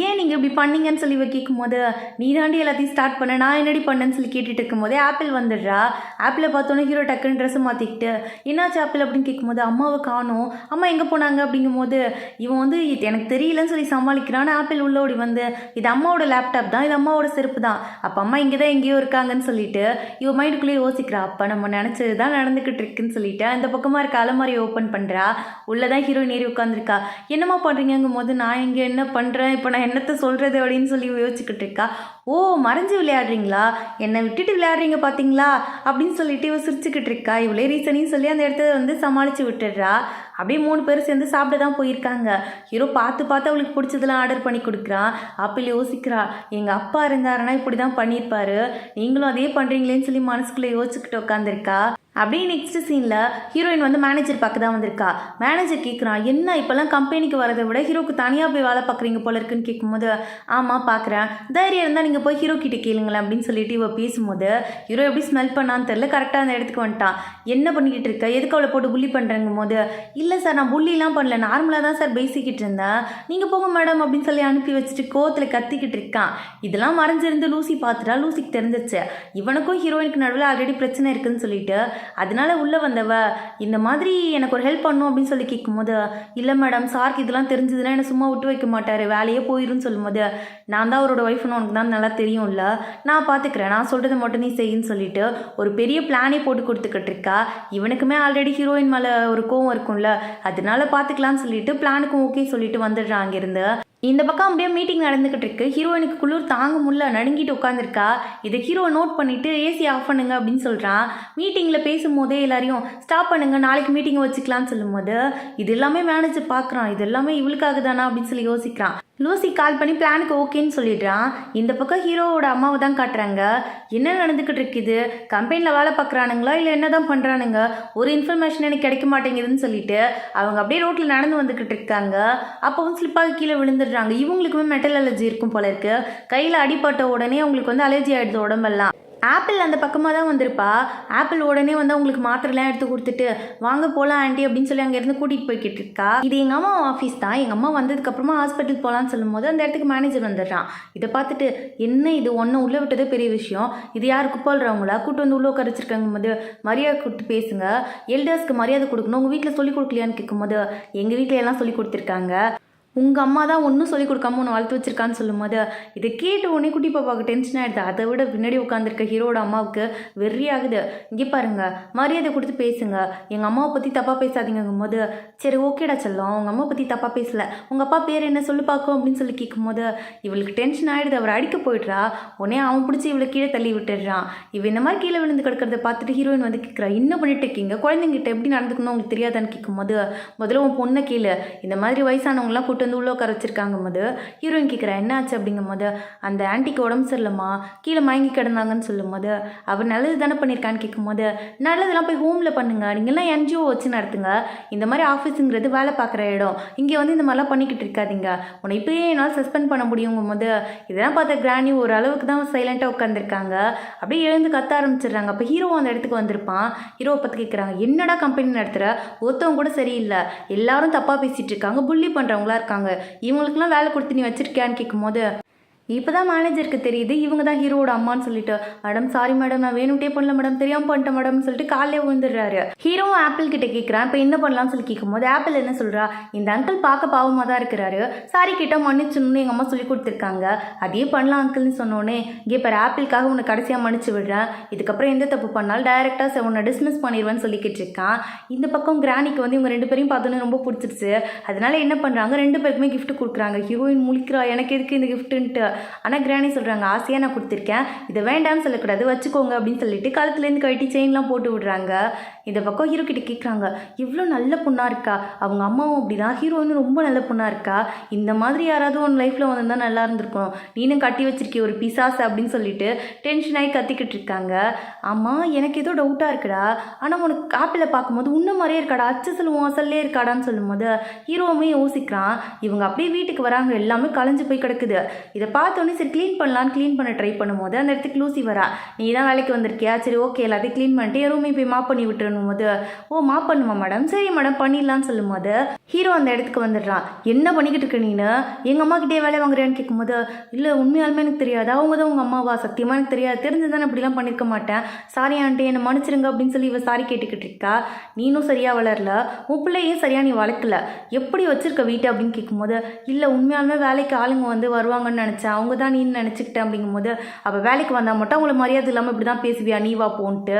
ஏன் நீங்கள் இப்படி பண்ணீங்கன்னு சொல்லி கேட்கும்போது நீ தாண்டி எல்லாத்தையும் ஸ்டார்ட் பண்ண, நான் என்னடி பண்ணேன்னு சொல்லி கேட்டுட்டு இருக்கும்போதே ஆப்பிள் வந்துடுறா. ஆப்பிளை பார்த்தோன்னே ஹீரோ டக்குன்னு ட்ரெஸ்ஸை மாற்றிக்கிட்டு என்னாச்சு ஆப்பிள் அப்படின்னு கேட்கும்போது அம்மாவை காணோம், அம்மா எங்கே போனாங்க அப்படிங்கும்போது இவன் வந்து எனக்கு தெரியலன்னு சொல்லி சமாளிக்கிறான். ஆப்பிள் உள்ள ஓடி வந்து இது அம்மாவோட லேப்டாப் தான், இது அம்மாவோட செருப்பு தான், அப்போ அம்மா இங்கே தான் எங்கேயோ இருக்காங்கன்னு சொல்லிட்டு இவன் மைண்டுக்குள்ளேயே யோசிக்கிறா. அப்போ நம்ம நினச்சது தான் நடந்துக்கிட்டு இருக்குன்னு சொல்லிட்டு அந்த பக்கமாக இருக்க அலமாரியை ஓப்பன் பண்ணுறா. உள்ளே தான் ஹீரோயின் ஏறி உட்காந்துருக்கா. என்னம்மா பண்ணுறீங்கும் போது நான் இங்கே என்ன பண்ணுறேன், இப்போ நான் என்னத்தை சொல்கிறது அப்படின்னு சொல்லி யோசிச்சுக்கிட்டு இருக்கா. ஓ மறைஞ்சு விளையாடுறீங்களா, என்னை விட்டுட்டு விளையாடுறீங்க பார்த்தீங்களா அப்படின்னு சொல்லிட்டு இவ சிரிச்சுக்கிட்டு இருக்கா. இவளே ரீசனையும் சொல்லி அந்த இடத்த வந்து சமாளித்து விட்டுடுறா. அப்படியே 3 பேர் சேர்ந்து சாப்பிட தான் போயிருக்காங்க. ஹீரோ பார்த்து அவளுக்கு பிடிச்சதெல்லாம் ஆர்டர் பண்ணி கொடுக்குறான். ஆப்பிள் யோசிக்கிறா, எங்கள் அப்பா இருந்தாருன்னா இப்படி தான் பண்ணியிருப்பாரு, நீங்களும் அதே பண்ணுறீங்களேன்னு சொல்லி மனசுக்குள்ளே யோசிச்சுக்கிட்டு உட்காந்துருக்கா. அப்படியே நெக்ஸ்ட் சீனில் ஹீரோயின் வந்து மேனேஜர் பார்க்க தான் வந்திருக்கா. மேனேஜர் கேட்குறான், என்ன இப்போல்லாம் கம்பெனிக்கு வரதை விட ஹீரோக்கு தனியாக போய் வேலை பார்க்குறீங்க போல இருக்குன்னு கேட்கும்போது ஆமாம் பார்க்குறேன், தைரியம் இருந்தால் நீங்கள் போய் ஹீரோ கிட்டே கேளுங்களேன் அப்படின்னு சொல்லிட்டு இவ பேசும்போது ஹீரோ எப்படி ஸ்மெல் பண்ணான்னு தெரில, கரெக்டாக அந்த இடத்துக்கு வந்துட்டான். என்ன பண்ணிக்கிட்டு இருக்க, எதுக்கு அவளை போட்டு புள்ளி பண்ணுறங்கும் போது இல்லை சார் நான் புள்ளிலாம் பண்ணல, நார்மலாக தான் சார் பேசிக்கிட்டு இருந்தேன், நீங்கள் போங்க மேடம் அப்படின்னு சொல்லி அனுப்பி வச்சுட்டு கோவத்தில் கத்திக்கிட்டு இருக்கான். இதெல்லாம் மறைஞ்சிருந்து லூசி பார்த்துட்டா. லூசிக்கு தெரிஞ்சிச்சு இவனுக்கும் ஹீரோயினுக்கு நடுவில் ஆல்ரெடி பிரச்சனை இருக்குன்னு சொல்லிட்டு அதனால உள்ளே வந்தவ இந்த மாதிரி எனக்கு ஒரு ஹெல்ப் பண்ணும் அப்படின்னு சொல்லி கேட்கும்போது, இல்லை மேடம் சாருக்கு இதெல்லாம் தெரிஞ்சதுன்னா என்னை சும்மா விட்டு வைக்க மாட்டார், வேலையே போயிருன்னு சொல்லும்போது, நான் தான் அவரோட ஒய்ஃப்னு உனக்கு தான் நல்லா தெரியும்ல, நான் பார்த்துக்கிறேன், நான் சொல்கிறத மட்டும் நீ செய்யுன்னு சொல்லிட்டு ஒரு பெரிய பிளானே போட்டு கொடுத்துக்கிட்டு இருக்கா. இவனுக்குமே ஆல்ரெடி ஹீரோயின் மேலே ஒரு கோவம் இருக்கும்ல, அதனால பார்த்துக்கலான்னு சொல்லிட்டு பிளானுக்கும் ஓகே சொல்லிட்டு வந்துடுறான் அங்கேருந்து. இந்த பக்கம் அப்படியே மீட்டிங் நடந்துக்கிட்டு இருக்கு. ஹீரோயினுக்கு குளிர் தாங்க முடியல, நடுங்கிட்டு உட்காந்துருக்கா. இதை ஹீரோ நோட் பண்ணிவிட்டு ஏசி ஆஃப் பண்ணுங்க அப்படின்னு சொல்கிறான். மீட்டிங்கில் பேசும்போதே எல்லாரையும் ஸ்டாப் பண்ணுங்க, நாளைக்கு மீட்டிங் வச்சுக்கலான்னு சொல்லும்போது இது எல்லாமே மேனேஜர் பார்க்குறான், இது எல்லாமே இவளுக்காக தானா அப்படின்னு சொல்லி யோசிக்கிறான். லூசி கால் பண்ணி பிளானுக்கு ஓகேன்னு சொல்லிடுறான். இந்த பக்கம் ஹீரோவோட அம்மாவை தான் காட்டுறாங்க. என்ன நடந்துக்கிட்டு இருக்குது, கம்பெனியில் வேலை பார்க்குறானுங்களா இல்லை என்ன தான் பண்ணுறானுங்க, ஒரு இன்ஃபர்மேஷன் எனக்கு கிடைக்க மாட்டேங்குதுன்னு சொல்லிட்டு அவங்க அப்படியே ரோட்டில் நடந்து வந்துக்கிட்டு இருக்காங்க. அப்போவும் ஸ்லிப்பாக கீழே விழுந்துடுறாங்க. இவங்களுக்குமே மெட்டல் அலர்ஜி இருக்கும் போல இருக்கு. கையில் அடிப்பட்ட உடனே அவங்களுக்கு வந்து அலர்ஜி ஆகிடுது உடம்பெல்லாம். ஆப்பிள் அந்த பக்கமாக தான் வந்திருப்பா. ஆப்பிள் உடனே வந்து அவங்களுக்கு மாத்திரைலாம் எடுத்து கொடுத்துட்டு வாங்க போகலாம் ஆண்டி அப்படின்னு சொல்லி அங்கேருந்து கூட்டிகிட்டு போய்கிட்டு இருக்கா. இது எங்கள் அம்மா ஆஃபீஸ் தான், எங்கள் அம்மா வந்ததுக்கப்புறமா ஹாஸ்பிட்டல் போகலான்னு சொல்லும்போது அந்த இடத்துக்கு மேனேஜர் வந்துடுறான். இதை பார்த்துட்டு என்ன இது ஒன்று உள்ளே விட்டதே பெரிய விஷயம், இது யார் குப்பாள்றவங்களா கூட்டு வந்து உள்ளே உட்கார வச்சிருக்காங்க போது மரியாதை கொடுத்து பேசுங்க, எல்டர்ஸ்க்கு மரியாதை கொடுக்கணும், உங்கள் வீட்டில் சொல்லி கொடுக்கலையான்னு கேட்கும்போது எங்கள் வீட்டில் எல்லாம் சொல்லி கொடுத்துருக்காங்க, உங்கள் அம்மா தான் ஒன்றும் சொல்லிக் கொடுக்காம ஒன்று வளர்த்து வச்சிருக்கான்னு சொல்லும்போது இதை கேட்டு உடனே குட்டி பாப்பாவுக்கு டென்ஷன் ஆகிடுது. அதை விட பின்னாடி உட்காந்துருக்க ஹீரோட அம்மாவுக்கு வெறி ஆகுது. இங்கே பாருங்க, மரியாதை கொடுத்து பேசுங்க, எங்கள் அம்மாவை பற்றி தப்பாக பேசாதீங்கும் போது சரி ஓகேடா செல்லம், உங்கள் அம்மா பற்றி தப்பாக பேசல, உங்கள் அப்பா பேர் என்ன சொல்லி பார்க்கும் அப்படின்னு சொல்லி கேட்கும்போது இவளுக்கு டென்ஷன் ஆகிடுது. அவர் அடிக்க போயிடுறா. உடனே அவன் பிடிச்சி இவளை கீழே தள்ளி விட்டுடுறான். இவ இந்த மாதிரி கீழே விழுந்து கிடக்கிறத பார்த்துட்டு ஹீரோயின் வந்து கேட்குறா, என்ன பண்ணிட்டு இருக்கீங்க, குழந்தைங்கிட்ட எப்படி நடந்துக்கணும் உங்களுக்கு தெரியாதான்னு கேட்கும்போது முதல்ல உன் பொண்ணை கீழே இந்த மாதிரி வயசானவங்களாம் கூட்டு வந்து உள்ள உட்கார வச்சிருக்காங்க போது ஹீரோயின் கேட்குறா என்ன ஆச்சு அப்படிங்கும் போது அந்த ஆன்ட்டிக்கு உடம்பு சரியில்லைம்மா, கீழே மயங்கி கிடந்தாங்கன்னு சொல்லும் போது அவர் நல்லது தானே பண்ணியிருக்கான்னு கேட்கும் போது நல்லதெல்லாம் போய் ஹோமில் பண்ணுங்க, நீங்கள்லாம் என்ஜிஓ வச்சு நடத்துங்க, இந்த மாதிரி ஆஃபீஸுங்கிறது வேலை பார்க்குற இடம், இங்கே வந்து இந்த மாதிரிலாம் பண்ணிக்கிட்டு இருக்காதீங்க, உன்னை இப்போயே என்னால் சஸ்பெண்ட் பண்ண முடியுங்கும் போது இதெல்லாம் பார்த்த கிராணி ஒரு அளவுக்கு தான் சைலண்ட்டாக உட்காந்துருக்காங்க. அப்படியே எழுந்து கத்த ஆரம்பிச்சிடுறாங்க. அப்போ ஹீரோ அந்த இடத்துக்கு வந்திருப்பான். ஹீரோவை பற்றி கேட்குறாங்க, என்னடா கம்பெனி நடத்துகிற, ஒருத்தவங்க கூட சரியில்லை, எல்லாரும் தப்பாக பேசிகிட்டு இருக்காங்க, புள்ளி பண்ணுறவங்களா இருக்காங்க, இவங்களுக்குலாம் வேலை கொடுத்து நீ வச்சிருக்கியான்னு கேட்கும்போது இப்போ தான் மேனேஜருக்கு தெரியுது இவங்க தான் ஹீரோட அம்மான்னு சொல்லிட்டு, மேடம் சாரி மேடம், நான் வேணும்ட்டே பண்ணல மேடம், தெரியாமல் பண்ணிட்டேன் மேடம்னு சொல்லிட்டு காலையே விழுந்துடுறாரு. ஹீரோவும் ஆப்பிள் கிட்ட கேட்குறான் இப்போ என்ன பண்ணலாம்னு சொல்லி கேட்கும்போது ஆப்பிள் என்ன சொல்கிறா, இந்த அங்கிள் பார்க்க பாவமாக தான் இருக்கிறாரு, சாரி கேட்டால் மன்னிச்சுன்னு எங்கள் அம்மா சொல்லி கொடுத்துருக்காங்க, அதே பண்ணலாம் அங்கிள்னு சொன்னோன்னே இங்கே இப்போ ஆப்பிளுக்காக உன்னை கடைசியாக மன்னிச்சு விடுறேன், இதுக்கப்புறம் எந்த தப்பு பண்ணாலும் டைரெக்டாக உன்னை டிஸ்மிஸ் பண்ணிடுவேன்னு சொல்லிக்கிட்டு இருக்கான். இந்த பக்கம் கிராணிக்கு வந்து இவங்க ரெண்டு பேரையும் பார்த்தோன்னே ரொம்ப பிடிச்சிருச்சு. அதனால என்ன பண்ணுறாங்க, ரெண்டு பேருக்குமே கிஃப்ட் கொடுக்குறாங்க. ஹீரோயின் முழிக்கிறா, எனக்கு எதுக்கு இந்த கிஃப்ட்டுன்ட்டு. ஆனால் கிராணி சொல்கிறாங்க, ஆசையாக நான் கொடுத்துருக்கேன், இதை வேண்டாம்னு சொல்லக்கூடாது, வச்சுக்கோங்க அப்படின்னு சொல்லிட்டு கழுத்துலேருந்து கழட்டி செயின்லாம் போட்டு விடுறாங்க. இந்த பக்கம் ஹீரோ கிட்ட கேட்குறாங்க, இவ்வளோ நல்ல பொண்ணாக இருக்கா, அவங்க அம்மாவும் அப்படிதான், ஹீரோயினும் ரொம்ப நல்ல பொண்ணாக இருக்கா, இந்த மாதிரி யாராவது உன் லைஃப்பில் வந்திருந்தா நல்லா இருந்திருக்கும், நீனும் கட்டி வச்சிருக்கே ஒரு பிசாஸ் அப்படின்னு சொல்லிட்டு டென்ஷன் ஆகி கத்திக்கிட்டு இருக்காங்க. ஆமாம் எனக்கு ஏதோ டவுட்டாக இருக்குடா, ஆனால் உனக்கு ஆப்பிளை பார்க்கும்போது உன்ன மாதிரியே இருக்காடா, அச்சு சொல்லுவோம் அசல்லே இருக்காடான்னு சொல்லும்போது ஹீரோவுமே யோசிக்கிறான். இவங்க அப்படியே வீட்டுக்கு வராங்க, எல்லாமே களைஞ்சு போய் கிடக்குது. இதை பார்த்தோன்னே சரி க்ளீன் பண்ணலான்னு க்ளீன் பண்ண ட்ரை பண்ணும்போது அந்த இடத்துக்கு லூசி வரா, நீ தான் வேலைக்கு வந்திருக்கியா, சரி ஓகே எல்லாத்தையும் க்ளீன் பண்ணிட்டு என் ரூமே போய் மாப் பண்ணி விட்டுறணும் போது, ஓ மாப் பண்ணுமா மேடம், சரி மேடம் பண்ணிடலான்னு சொல்லும் போது ஹீரோ அந்த இடத்துக்கு வந்துடுறான். என்ன பண்ணிக்கிட்டு இருக்க நீனு, எங்கள் அம்மா கிட்டே வேலை வாங்குறியான்னு கேட்கும்போது இல்லை உண்மையாலுமே எனக்கு தெரியாது, அவங்க தான் உங்கள் அம்மாவா, சத்தியமாக எனக்கு தெரியாது, தெரிஞ்சுதானே அப்படிலாம் பண்ணியிருக்க மாட்டேன், சாரி ஆண்டி என்னை மன்னிச்சிருங்க அப்படின்னு சொல்லி இவ சாரி கேட்டுக்கிட்டு இருக்கா. நீனும் சரியாக வளரல, உன் பிள்ளையும் சரியாக நீ வளர்க்கல, எப்படி வச்சிருக்க வீட்டை அப்படின்னு கேட்கும்போது இல்லை உண்மையாலுமே வேலைக்கு ஆளுங்க வந்து வருவாங்கன்னு நினச்சேன், அவங்க தான் நீ நினச்சிக்கிட்டேன் அப்படிங்கும்போது அவள் வேலைக்கு வந்தால் மட்டும் அவங்கள மரியாதை இல்லாமல் இப்படி தான் பேசுவியா, நீ வா போன்ட்டு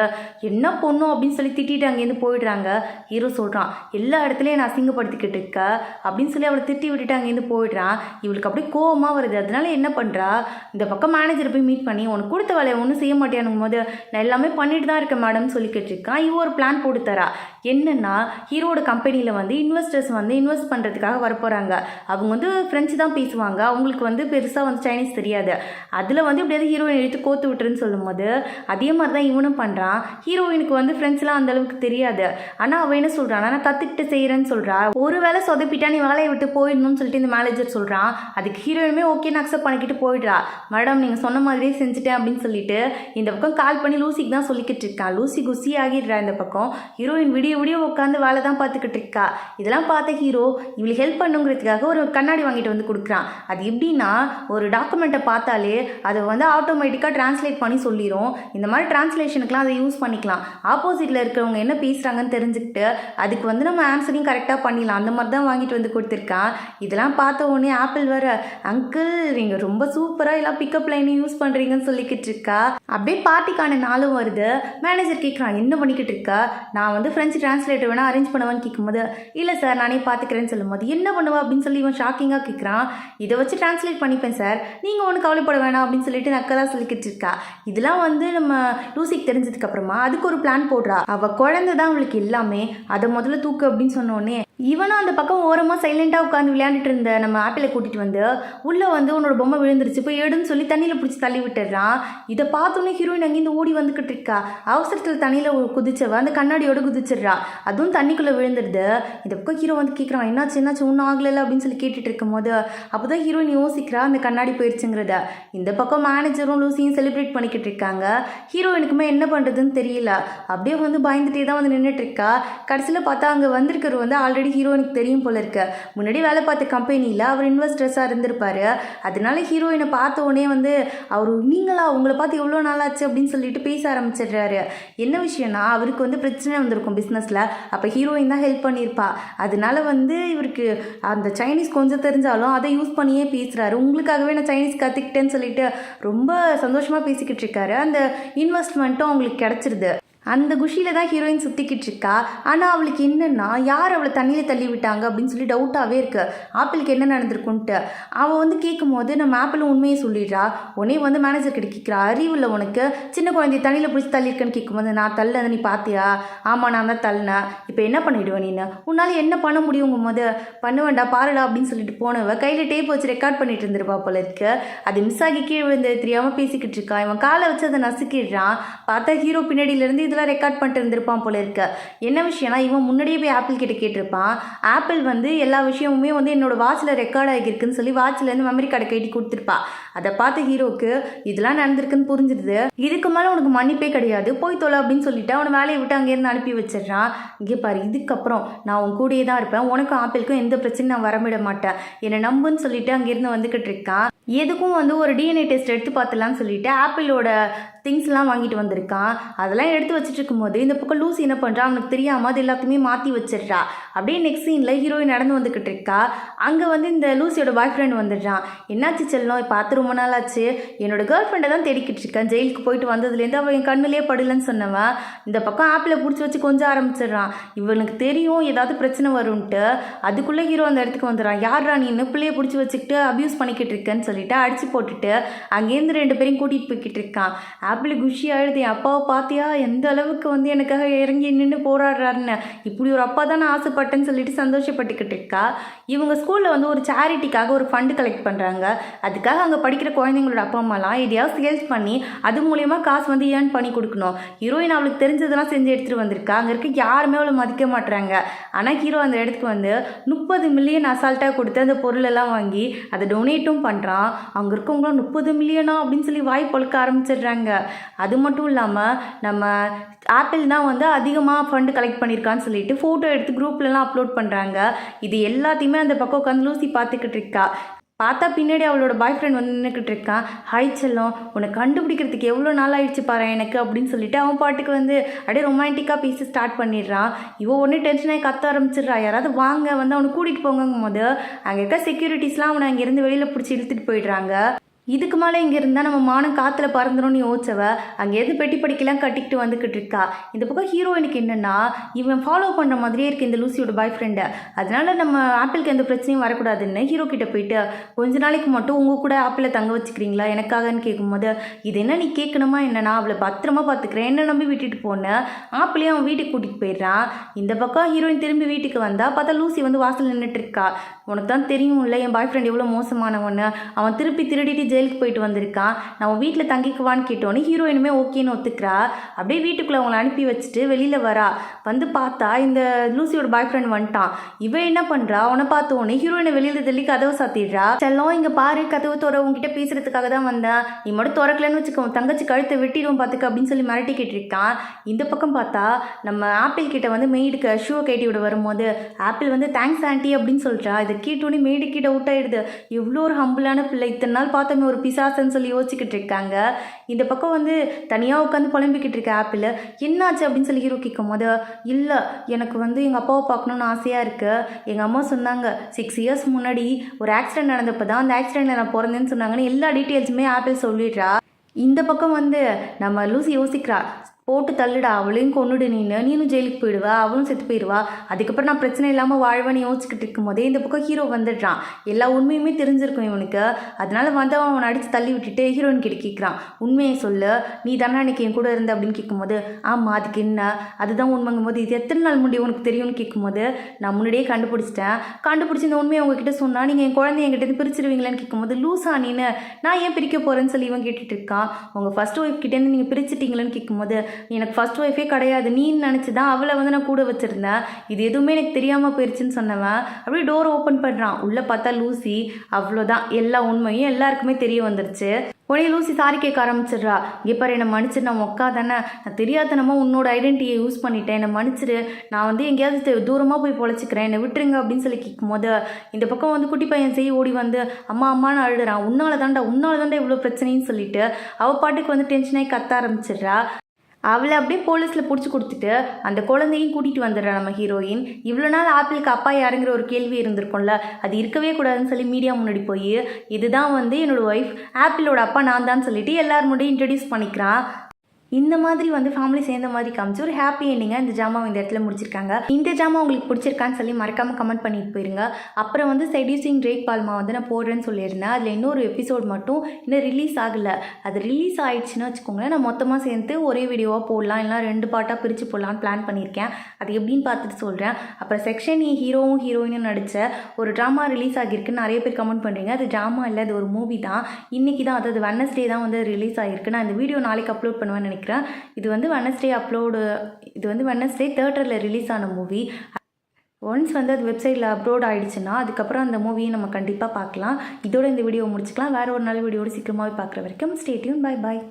என்ன பொண்ணும் அப்படின்னு சொல்லி திட்டிட்டு அங்கேருந்து போயிடுறாங்க. ஹீரோ சொல்கிறான், எல்லா இடத்துலையும் நான் அசிங்கப்படுத்திக்கிட்டு இருக்க அப்படின்னு சொல்லி அவளை திட்டி விட்டுட்டு அங்கேருந்து போயிடுறான். இவளுக்கு அப்படியே கோவமாக வருது. அதனால என்ன பண்ணுறா, இந்த பக்கம் மேனேஜரை போய் மீட் பண்ணி உனக்கு கொடுத்த வேலையை ஒன்றும் செய்ய மாட்டேனுங்கும் போது நான் எல்லாமே பண்ணிட்டு தான் இருக்கேன் மேடம் சொல்லிக்கிட்டு இருக்கான். இவ ஒரு பிளான் போட்டு தரா. என்னென்னா ஹீரோட கம்பெனியில் வந்து இன்வெஸ்டர்ஸ் வந்து இன்வெஸ்ட் பண்ணுறதுக்காக வரப்போகிறாங்க. அவங்க வந்து ஃப்ரெஞ்சு தான் பேசுவாங்க, அவங்களுக்கு வந்து பெருசாக வந்து சைனீஸ் தெரியாது. அதில் வந்து எப்படியாவது ஹீரோயின் எடுத்து கோத்து விட்டுருன்னு சொல்லும்போது அதே மாதிரி தான் இவனும் பண்ணுறான். ஹீரோயினுக்கு வந்து ஃப்ரெண்ட்ஸ்லாம் அந்தளவுக்கு தெரியாது. ஆனால் அவள் என்ன சொல்கிறான், நான் கற்றுக்கிட்டு செய்கிறேன்னு சொல்கிறா. ஒரு வேளை சொதப்பிட்டா நீ வேலையை விட்டு போயிடணும்னு சொல்லிட்டு இந்த மேனேஜர் சொல்கிறான். அதுக்கு ஹீரோயினுமே ஓகேன்னு அக்செப்ட் பண்ணிக்கிட்டு போயிடுறா. மேடம் நீங்கள் சொன்ன மாதிரியே செஞ்சுட்டேன் அப்படின்னு சொல்லிட்டு இந்த பக்கம் கால் பண்ணி லூசிக்கு தான் சொல்லிக்கிட்டு இருக்கான். லூசி குசி ஆகிடுறா. இந்த பக்கம் ஹீரோயின் வீடியோ விடிய விடிய உட்காந்து வேலை தான் பார்த்துக்கிட்டு இருக்கா. இதெல்லாம் பார்த்த ஹீரோ இவளுக்கு ஹெல்ப் பண்ணுங்கிறதுக்காக ஒரு கண்ணாடி வாங்கிட்டு வந்து கொடுக்குறான். அது எப்படின்னா ஒரு டாக்குமெண்ட்டை பார்த்தாலே அதை வந்து ஆட்டோமேட்டிக்காக டிரான்ஸ்லேட் பண்ணி சொல்லிடும். இந்த மாதிரி டிரான்ஸ்லேஷனுக்குலாம் அதை யூஸ் பண்ணிக்கலாம். ஆப்போசிட்டில் இருக்கிறவங்க என்ன பேசுகிறாங்கன்னு தெரிஞ்சுக்கிட்டு அதுக்கு வந்து நம்ம ஆன்சரையும் கரெக்டாக பண்ணிடலாம். அந்த மாதிரி தான் வாங்கிட்டு வந்து கொடுத்துருக்கான். இதெல்லாம் பார்த்த உடனே ஆப்பிள் வர அங்கிள் நீங்கள் ரொம்ப சூப்பராக எல்லாம் பிக்கப் லைனையும் யூஸ் பண்ணுறீங்கன்னு சொல்லிக்கிட்டு இருக்கா. அப்படியே பார்ட்டிக்கான நாளும் வருது. மேனேஜர் கேட்குறான் என்ன பண்ணிக்கிட்டு இருக்கா. நான் வந்து ஃப்ரெஞ்சு டிரான்ஸ்லேட்டர் வேணால் அரேஞ்ச் பண்ணுவேன்னு கேட்கும்போது இல்லை சார் நானே பார்த்துக்கிறேன்னு சொல்லும்போது என்ன பண்ணுவா அப்படின்னு சொல்லி இவன் ஷாக்கிங்காக கேட்குறான். இதை வச்சு டிரான்ஸ்லேட் பண்ணிப்பேன் சார், நீங்கள் ஒன்றும் கவலைப்பட வேணாம் அப்படின்னு சொல்லிட்டு நக்கை தான் சொல்லிக்கிட்டு இருக்கா. இதெல்லாம் வந்து நம்ம லூசிக்கு தெரிஞ்சதுக்கப்புறமா அதுக்கு ஒரு பிளான் போடுறா. அவள் குழந்தை தான் அவளுக்கு எல்லாமே, அதை முதல்ல தூக்கு அப்படின்னு சொன்னோடனே இவனும் அந்த பக்கம் ஓரமாக சைலண்டாக உட்காந்து விளையாண்டுட்டு இருந்த நம்ம ஆப்பிளை கூட்டிகிட்டு வந்து உள்ளே வந்து உன்னோட பொம்மை விழுந்துருச்சு போய் எடுன்னு சொல்லி தண்ணியில் பிடிச்சி தள்ளி விட்டுறான். இதை பார்த்தோன்னே ஹீரோயின் அங்கேருந்து ஓடி வந்துக்கிட்டு இருக்கா. அவசரத்தில் தண்ணியில் குதிச்சவ அந்த கண்ணாடியோடு குதிச்சிடுறா. அதுவும் தண்ணிக்குள்ளே விழுந்துடுது. இந்த பக்கம் ஹீரோ வந்து கேட்குறான் என்னாச்சு ஒன்றும் ஆகலை அப்படின்னு சொல்லி கேட்டுட்டு இருக்கும் போது அப்போ தான் ஹீரோயின் யோசிக்கிறா அந்த கண்ணாடி போயிடுச்சுங்கிறத. இந்த பக்கம் மேனேஜரும் லூசியும் செலிப்ரேட் பண்ணிக்கிட்டு இருக்காங்க. ஹீரோயினுக்குமே என்ன பண்ணுறதுன்னு தெரியல. அப்படியே வந்து பயந்துட்டே தான் வந்து நின்றுட்டு இருக்கா. கடைசியில் பார்த்தா அங்கே வந்திருக்கிறவர் வந்து ஆல்ரெடி ஹீரோயினுக்கு தெரியும் போல இருக்கு. முன்னாடி வேலை பார்த்த கம்பெனியில் அவர் இன்வெஸ்டர்ஸாக இருந்திருப்பாரு. அதனால ஹீரோயினை பார்த்த உடனே வந்து அவர் நீங்களா உங்களை பார்த்து எவ்வளோ நாளாச்சு அப்படின்னு சொல்லிட்டு பேச ஆரம்பிச்சிடுறாரு. என்ன விஷயம்னா அவருக்கு வந்து பிரச்சனை வந்திருக்கும் பிஸ்னஸில். அப்போ ஹீரோயின் தான் ஹெல்ப் பண்ணியிருப்பா. அதனால வந்து இவருக்கு அந்த சைனீஸ் கொஞ்சம் தெரிஞ்சாலும் அதை யூஸ் பண்ணியே பேசுகிறாரு. உங்களுக்காகவே நான் சைனீஸ் கற்றுக்கிட்டேன்னு சொல்லிட்டு ரொம்ப சந்தோஷமாக பேசிக்கிட்டு இருக்காரு. அந்த இன்வெஸ்ட்மெண்ட்டும் அவங்களுக்கு கிடச்சிருது. அந்த குஷியில் தான் ஹீரோயின் சுற்றிக்கிட்டு இருக்கா. ஆனால் அவளுக்கு என்னென்னா யார் அவளை தண்ணியில் தள்ளி விட்டாங்க அப்படின்னு சொல்லி டவுட்டாகவே இருக்கு. ஆப்பிளுக்கு என்ன நடந்திருக்குன்ட்டு அவள் வந்து கேட்கும் போது நம்ம ஆப்பிளும் உண்மையை சொல்லிடுறா. உடனே வந்து மேனேஜர் கிட்ட கேட்குறா அறிவில் உனக்கு சின்ன குழந்தைய தண்ணியில் பிடிச்சி தள்ளியிருக்கேன்னு கேட்கும்போது நான் தள்ளதை நீ பார்த்தியா. ஆமாம் நான் தான் தள்ளினேன். இப்போ என்ன பண்ணிவிடுவேன் நீನು உன்னால் என்ன பண்ண முடியுங்கும் போது பண்ண வேண்டாம் பாருடா அப்படின்னு சொல்லிட்டு போனவ கையில் டேப் வச்சு ரெக்கார்ட் பண்ணிட்டு இருந்திருப்பா போல இருக்கு. அது மிஸ் ஆகி கீழே விழுந்து தெரியாமல் பேசிக்கிட்டு இருக்கா. இவன் காலை வச்சு அதை நசுக்கிடுறான். பார்த்தா ஹீரோ பின்னாடியிலேருந்து இதெல்லாம் ரெக்கார்ட் பண்ணிட்டு இருந்திருப்பான் போல இருக்கு. என்ன விஷயம்னா இவன் முன்னாடியே போய் ஆப்பிள் கிட்ட கேட்டிருப்பான். ஆப்பிள் வந்து எல்லா விஷயமுமே வந்து என்னோட வாட்சில் ரெக்கார்ட் ஆகியிருக்குன்னு சொல்லி வாட்சிலேருந்து மெமரி கார்டை கட்டி கொடுத்துருப்பா. அதை பார்த்த ஹீரோக்கு இதெல்லாம் நடந்திருக்குன்னு புரிஞ்சிடுது. இதுக்கு மேலே உனக்கு மன்னிப்பே கிடையாது போய் தொலை அப்படின்னு சொல்லிட்டு அவனை வேலையை விட்டு அங்கேருந்து அனுப்பி வச்சிடறான். இங்கே பாரு இதுக்கப்புறம் நான் உன் கூடயே தான் இருப்பேன், உனக்கும் ஆப்பிளுக்கும் எந்த பிரச்சனையும் நான் வரவிட மாட்டேன், என்னை நம்புன்னு சொல்லிட்டு அங்கேருந்து வந்துக்கிட்டு இருக்கான். எதுக்கும் வந்து ஒரு டிஎன்ஏ டெஸ்ட் எடுத்து பார்த்துலான்னு சொல்லிட்டு ஆப்பிளோட திங்ஸ்லாம் வாங்கிட்டு வந்திருக்கான். அதெல்லாம் எடுத்து வச்சுட்டு இருக்கும்போது இந்த பக்கம் லூசி என்ன பண்ணுறா அவனுக்கு தெரியாமல் அது எல்லாத்தையுமே மாற்றி வச்சிடுறா. அப்படியே நெக்ஸ்ட் சீனில் ஹீரோயின் நடந்து வந்துக்கிட்டு இருக்கா. அங்கே வந்து இந்த லூசியோட பாய் ஃப்ரெண்ட் வந்துடுறான். என்னாச்சு செல்லம் பார்த்து ரொம்ப நாள் ஆச்சு, என்னோட கேர்ள் ஃப்ரெண்டை தான் தேடிக்கிட்டு இருக்கேன், ஜெயிலுக்கு போயிட்டு வந்ததுலேருந்து அவள் என் கண்ணுலேயே படலன்னு சொன்னவன் இந்த பக்கம் ஆப்பிளை பிடிச்சி வச்சு கொஞ்சம் ஆரம்பிச்சிடுறான். இவனுக்கு தெரியும் ஏதாவது பிரச்சனை வரும்ன்ட்டு. அதுக்குள்ளே ஹீரோ அந்த இடத்துக்கு வந்துடுறான். யாரா நீ பிள்ளையை பிடிச்சி வச்சுக்கிட்டு அப்யூஸ் பண்ணிக்கிட்டு இருக்கேன்னு சொல்லிட்டு அடிச்சு போட்டுட்டு அங்கேருந்து 2 பேரையும் கூட்டிகிட்டு போய்கிட்டு இருக்கான். ஆப்பிள் குஷி ஆயிடுது. என் அப்பாவை பார்த்தியா எந்த அளவுக்கு வந்து எனக்காக இறங்கி நின்று போராடுறாருன்னு, இப்படி ஒரு அப்பா தான் நான் ஆசைப்பட்டேன்னு சொல்லிட்டு சந்தோஷப்பட்டுக்கிட்டு இருக்கா. இவங்க ஸ்கூலில் வந்து ஒரு சேரிட்டிக்காக ஒரு ஃபண்டு கலெக்ட் பண்ணுறாங்க. அதுக்காக அங்கே படிக்கிற குழந்தைங்களோட அப்பா அம்மாலாம் எதையாவது சேல்ஸ் பண்ணி அது மூலயமா காசு வந்து ஏர்ன் பண்ணி கொடுக்கணும். ஹீரோயின் அவளுக்கு தெரிஞ்சதெல்லாம் செஞ்சு எடுத்துகிட்டு வந்திருக்கா. அங்கே இருக்க யாருமே அவளை மதிக்க மாட்டுறாங்க. ஆனால் ஹீரோ அந்த இடத்துக்கு வந்து 30 மில்லியன் அசால்ட்டாக கொடுத்து அந்த பொருளெல்லாம் வாங்கி அதை டொனேட்டும் பண்ணுறான். அங்கே இருக்கவங்களாம் 30 மில்லியனா அப்படின்னு சொல்லி வாய் பொழுக்க ஆரம்பிச்சிடுறாங்க. அது மட்டும் இல்லாமல் நம்ம ஆப்பிள் தான் வந்து அதிகமாக ஃபண்டு கலெக்ட் பண்ணியிருக்கான்னு சொல்லிட்டு ஃபோட்டோ எடுத்து குரூப்லலாம் அப்லோட் பண்ணுறாங்க. இது எல்லாத்தையுமே அந்த பக்கம் உட்காந்து லூசி பார்த்துக்கிட்டு இருக்கா. பார்த்தா பின்னாடி அவளோட பாய் ஃப்ரெண்ட் வந்து நின்றுக்கிட்டு இருக்கான். ஹாய் செல்லம் உன்னை கண்டுபிடிக்கிறதுக்கு எவ்வளோ நாள் ஆயிடுச்சு பாரு எனக்கு அப்படின்னு சொல்லிட்டு அவன் பாட்டுக்கு வந்து அப்படியே ரொமான்டிக்காக பேசி ஸ்டார்ட் பண்ணிடுறான். இவன் ஒன்று டென்ஷனாகி கத்த ஆரம்பிச்சிடுறா. யாராவது வாங்க வந்து அவனை கூட்டிகிட்டு போங்கும் போது அங்கே இருக்க செக்யூரிட்டிஸ்லாம் அவனை அங்கேருந்து வெளியில் பிடிச்சி இழுத்துட்டு போயிடுறாங்க. இதுக்கு மேலே இங்கே இருந்தால் நம்ம மானம் காற்றுல பறந்துடும்னு யோசிச்சவ அங்கேருந்து பெட்டி படிக்கலாம் கட்டிக்கிட்டு வந்துக்கிட்டு இருக்கா. இந்த பக்கம் ஹீரோயினுக்கு என்னென்னா இவன் ஃபாலோ பண்ணுற மாதிரியே இருக்குது இந்த லூசியோட பாய் ஃப்ரெண்டை. அதனால நம்ம ஆப்பிளுக்கு எந்த பிரச்சனையும் வரக்கூடாதுன்னு ஹீரோ கிட்ட போயிட்டு கொஞ்ச நாளைக்கு மட்டும் உங்கள் கூட ஆப்பிளை தங்க வச்சுக்கிறீங்களா எனக்காகன்னு கேட்கும்போது இது என்ன நீ கேட்கணுமா என்னன்னா அவளை பத்திரமா பார்த்துக்கிறேன் என்ன நம்பி விட்டுட்டு போனேன். ஆப்பிளையும் அவன் வீட்டுக்கு கூட்டிகிட்டு போயிடுறான். இந்த பக்கம் ஹீரோயின் திரும்பி வீட்டுக்கு வந்தால் பார்த்தா லூசி வந்து வாசல் நின்றுட்டு இருக்கா. உனக்கு தான் தெரியும் இல்லை என் பாய் ஃப்ரெண்ட் எவ்வளோ மோசமானவன்னு, அவன் திருடிட்டு ஜெயிலுக்கு போயிட்டு வந்திருக்கான், நம்ம வீட்டில் தங்கிக்குவான்னு கேட்டோன்னே ஹீரோயினுமே ஓகேன்னு ஒத்துக்கிறா. அப்படியே வீட்டுக்குள்ளே அவங்கள அனுப்பி வச்சுட்டு வெளியில் வரா. வந்து பார்த்தா இந்த லூசியோட பாய் ஃப்ரெண்ட் வந்துட்டான். இவன் என்ன பண்ணுறா, அவனை பார்த்தோன்னே ஹீரோயினை வெளியில் தள்ளி கதவை சாத்திடுறா. செல்லம் இங்கே பாரு, கதவு தோற, உங்ககிட்ட பேசுறதுக்காக தான் வந்தேன், நீ மட்டும் திறக்கலன்னு வச்சுக்கோ தங்கச்சி கழுத்தை வெட்டிடுவோம் பார்த்துக்க அப்படின்னு சொல்லி மிரட்டிக்கிட்டு இருக்கான். இந்த பக்கம் பார்த்தா நம்ம ஆப்பிள் கிட்ட வந்து மெய்டுக்கு ஷூவை கட்டி விட வரும்போது ஆப்பிள் வந்து தேங்க்ஸ் ஆண்டி அப்படின்னு சொல்கிறா. இதை கேட்டோன்னே மெய்டு கிட்ட அவுட் ஆயிடுது. எவ்வளோ ஒரு ஹம்பிளான பிள்ளை, இத்தனை நாள் பார்த்தோமே ஒரு பிசாசன்னு சொல்லி யோசிச்சுக்கிட்டு இருக்காங்க. இந்த பக்கம் வந்து தனியாக உட்காந்து புலம்பிக்கிட்டு இருக்க ஆப்பிள். என்னாச்சு அப்படின்னு சொல்லி ஹீரோ கேட்கும் போது, இல்லை எனக்கு வந்து எங்கள் அப்பாவை பார்க்கணுன்னு ஆசையாக இருக்குது, எங்கள் அம்மா சொன்னாங்க 6 இயர்ஸ் முன்னாடி ஒரு ஆக்சிடென்ட் நடந்தப்போ தான் அந்த ஆக்சிடெண்ட்டில் நான் பிறந்தேன்னு சொன்னாங்கன்னு எல்லா டீட்டெயில்ஸுமே ஆப்பிள் சொல்லிடுறா. இந்த பக்கம் வந்து நம்ம லூசி யோசிக்கிறா, போட்டு தள்ளுடா, அவளையும் கொண்டுடு, நீனும் ஜெயிலுக்கு போயிடுவா, அவளும் செத்து போயிடுவா, அதுக்கப்புறம் நான் பிரச்சனை இல்லாமல் வாழ்வேன்னு யோசிச்சுக்கிட்டு இருக்கும் போதே இந்த பக்கம் ஹீரோ வந்துடுறான். எல்லா உண்மையுமே தெரிஞ்சிருக்கும் இவனுக்கு. அதனால வந்து அவனை அடித்து தள்ளி விட்டுட்டு ஹீரோயின் கிட்ட கேட்குறான், உண்மையை சொல்லு, நீ தானே அன்றைக்கி என் கூட இருந்த அப்படின்னு கேட்கும்போது, ஆமாம் அதுக்கு என்ன, அதுதான் உண்மைங்கும் போது இது எத்தனை நாள் முன்னாடி உனக்கு தெரியும்னு கேட்கும்போது, நான் முன்னாடியே கண்டுபிடிச்சி இந்த உண்மையை உங்ககிட்ட சொன்னால் நீங்கள் என் குழந்தைய என்கிட்ட பிரிச்சிருவீங்களான்னு கேட்கும்போது, லூசா நீனு, நான் ஏன் பிரிக்க போகிறேன்னு சொல்லி இவன் கேட்டுட்டு இருக்கான். உங்கள் ஃபர்ஸ்ட் ஒய்ஃப் கிட்டேருந்து நீங்கள் பிரிச்சிட்டிங்களேன்னு கேட்கும்போது, எனக்கு ஃபர்ஸ்ட் ஒய்ஃபே கிடையாது, நீன்னு நினச்சி தான் அவளை வந்து நான் கூட வச்சுருந்தேன், இது எதுவுமே எனக்கு தெரியாமல் போயிடுச்சுன்னு சொன்னவன் அப்படியே டோர் ஓப்பன் பண்ணுறான். உள்ளே பார்த்தா லூசி. அவ்வளோதான், எல்லா உண்மையும் எல்லாருக்குமே தெரிய வந்துருச்சு. உடனே லூசி சாரி கேட்க ஆரம்பிச்சிடுறா. இங்கே பாரு, என்னை மன்னிச்சிரு, நான் உக்கா தானே, நான் தெரியாதனமாக உன்னோட ஐடென்டிட்டியை யூஸ் பண்ணிட்டேன், என்னை மன்னிச்சிரு, நான் வந்து எங்கேயாவது தூரமாக போய் பொழைச்சிக்கிறேன், என்னை விட்டுருங்க அப்படின்னு சொல்லி கேட்கும் போது இந்த பக்கம் வந்து குட்டி பையன் செய்ய ஓடி வந்து அம்மா அம்மான்னு அழுடுறான். உன்னால தாண்டா இவ்வளோ பிரச்சனைன்னு சொல்லிட்டு அவள் பாட்டுக்கு வந்து டென்ஷனாகி கத்த ஆரம்பிச்சிடுறா. அவளை அப்படியே போலீஸில் பிடிச்சி கொடுத்துட்டு அந்த குழந்தையும் கூட்டிகிட்டு வந்துடுறா நம்ம ஹீரோயின். இவ்வளோ நாள் ஆப்பிளுக்கு அப்பா யாருங்கிற ஒரு கேள்வி இருந்திருக்கும்ல, அது இருக்கவே கூடாதுன்னு சொல்லி மீடியா முன்னாடி போய் இதுதான் வந்து என்னோடய ஒய்ஃப், ஆப்பிளோட அப்பா நான் தான் சொல்லிட்டு எல்லாரும் முன்னாடி இன்ட்ரடியூஸ் பண்ணிக்கிறான். இந்த மாதிரி வந்து ஃபேமிலி சேர்ந்த மாதிரி காமிச்சு ஒரு ஹாப்பி எண்டிங்காக இந்த ஜாமாவை இந்த இடத்துல முடிச்சிருக்காங்க. இந்த ஜாமா உங்களுக்கு பிடிச்சிருக்கான்னு சொல்லி மறக்காமல் கமெண்ட் பண்ணிட்டு போயிருங்க. அப்புறம் வந்து செடியூசிங் ட்ரேக் பால்மா வந்து நான் போடுறேன்னு சொல்லியிருந்தேன். அதில் இன்னொரு எபிசோட் மட்டும் இன்னும் ரிலீஸ் ஆகலை. அது ரிலீஸ் ஆகிடுச்சுன்னு வச்சுக்கோங்களேன், நான் மொத்தமாக சேர்ந்து ஒரே வீடியோவாக போடலாம், இல்லைனா 2 பார்ட்டாக பிரித்து போடலான்னு பிளான் பண்ணியிருக்கேன். அது எப்படின்னு பார்த்துட்டு சொல்கிறேன். அப்புறம் செக்ஷன் ஹீரோவும் ஹீரோயினும் நடித்த ஒரு ட்ராமா ரிலீஸ் ஆகியிருக்குன்னு நிறைய பேர் கமெண்ட் பண்ணுறீங்க. அது ட்ராமா இல்லை, அது ஒரு மூவி தான். இன்றைக்கி தான், அதாவது வெட்னஸ்டே தான் வந்து ரிலீஸ் ஆகிருக்கு. நான் இந்த வீடியோ நாளைக்கு அப்லோட் பண்ணுவேன்னு நினைக்கிறேன். இது வந்து வெட்னஸ்டே தியேட்டரில் ரிலீஸ் ஆன மூவி. ஒன்ஸ் வந்து அது வெப்சைட்டில் அப்லோட் ஆகிடுச்சுன்னா அதுக்கப்புறம் அந்த மூவியை நம்ம கண்டிப்பாக பார்க்கலாம். இதோட இந்த வீடியோ முடிச்சுக்கலாம். வேறு ஒரு நல்ல வீடியோடு சீக்கிரமாகவே பார்க்குற வரைக்கும் ஸ்டே டியூன். Bye bye.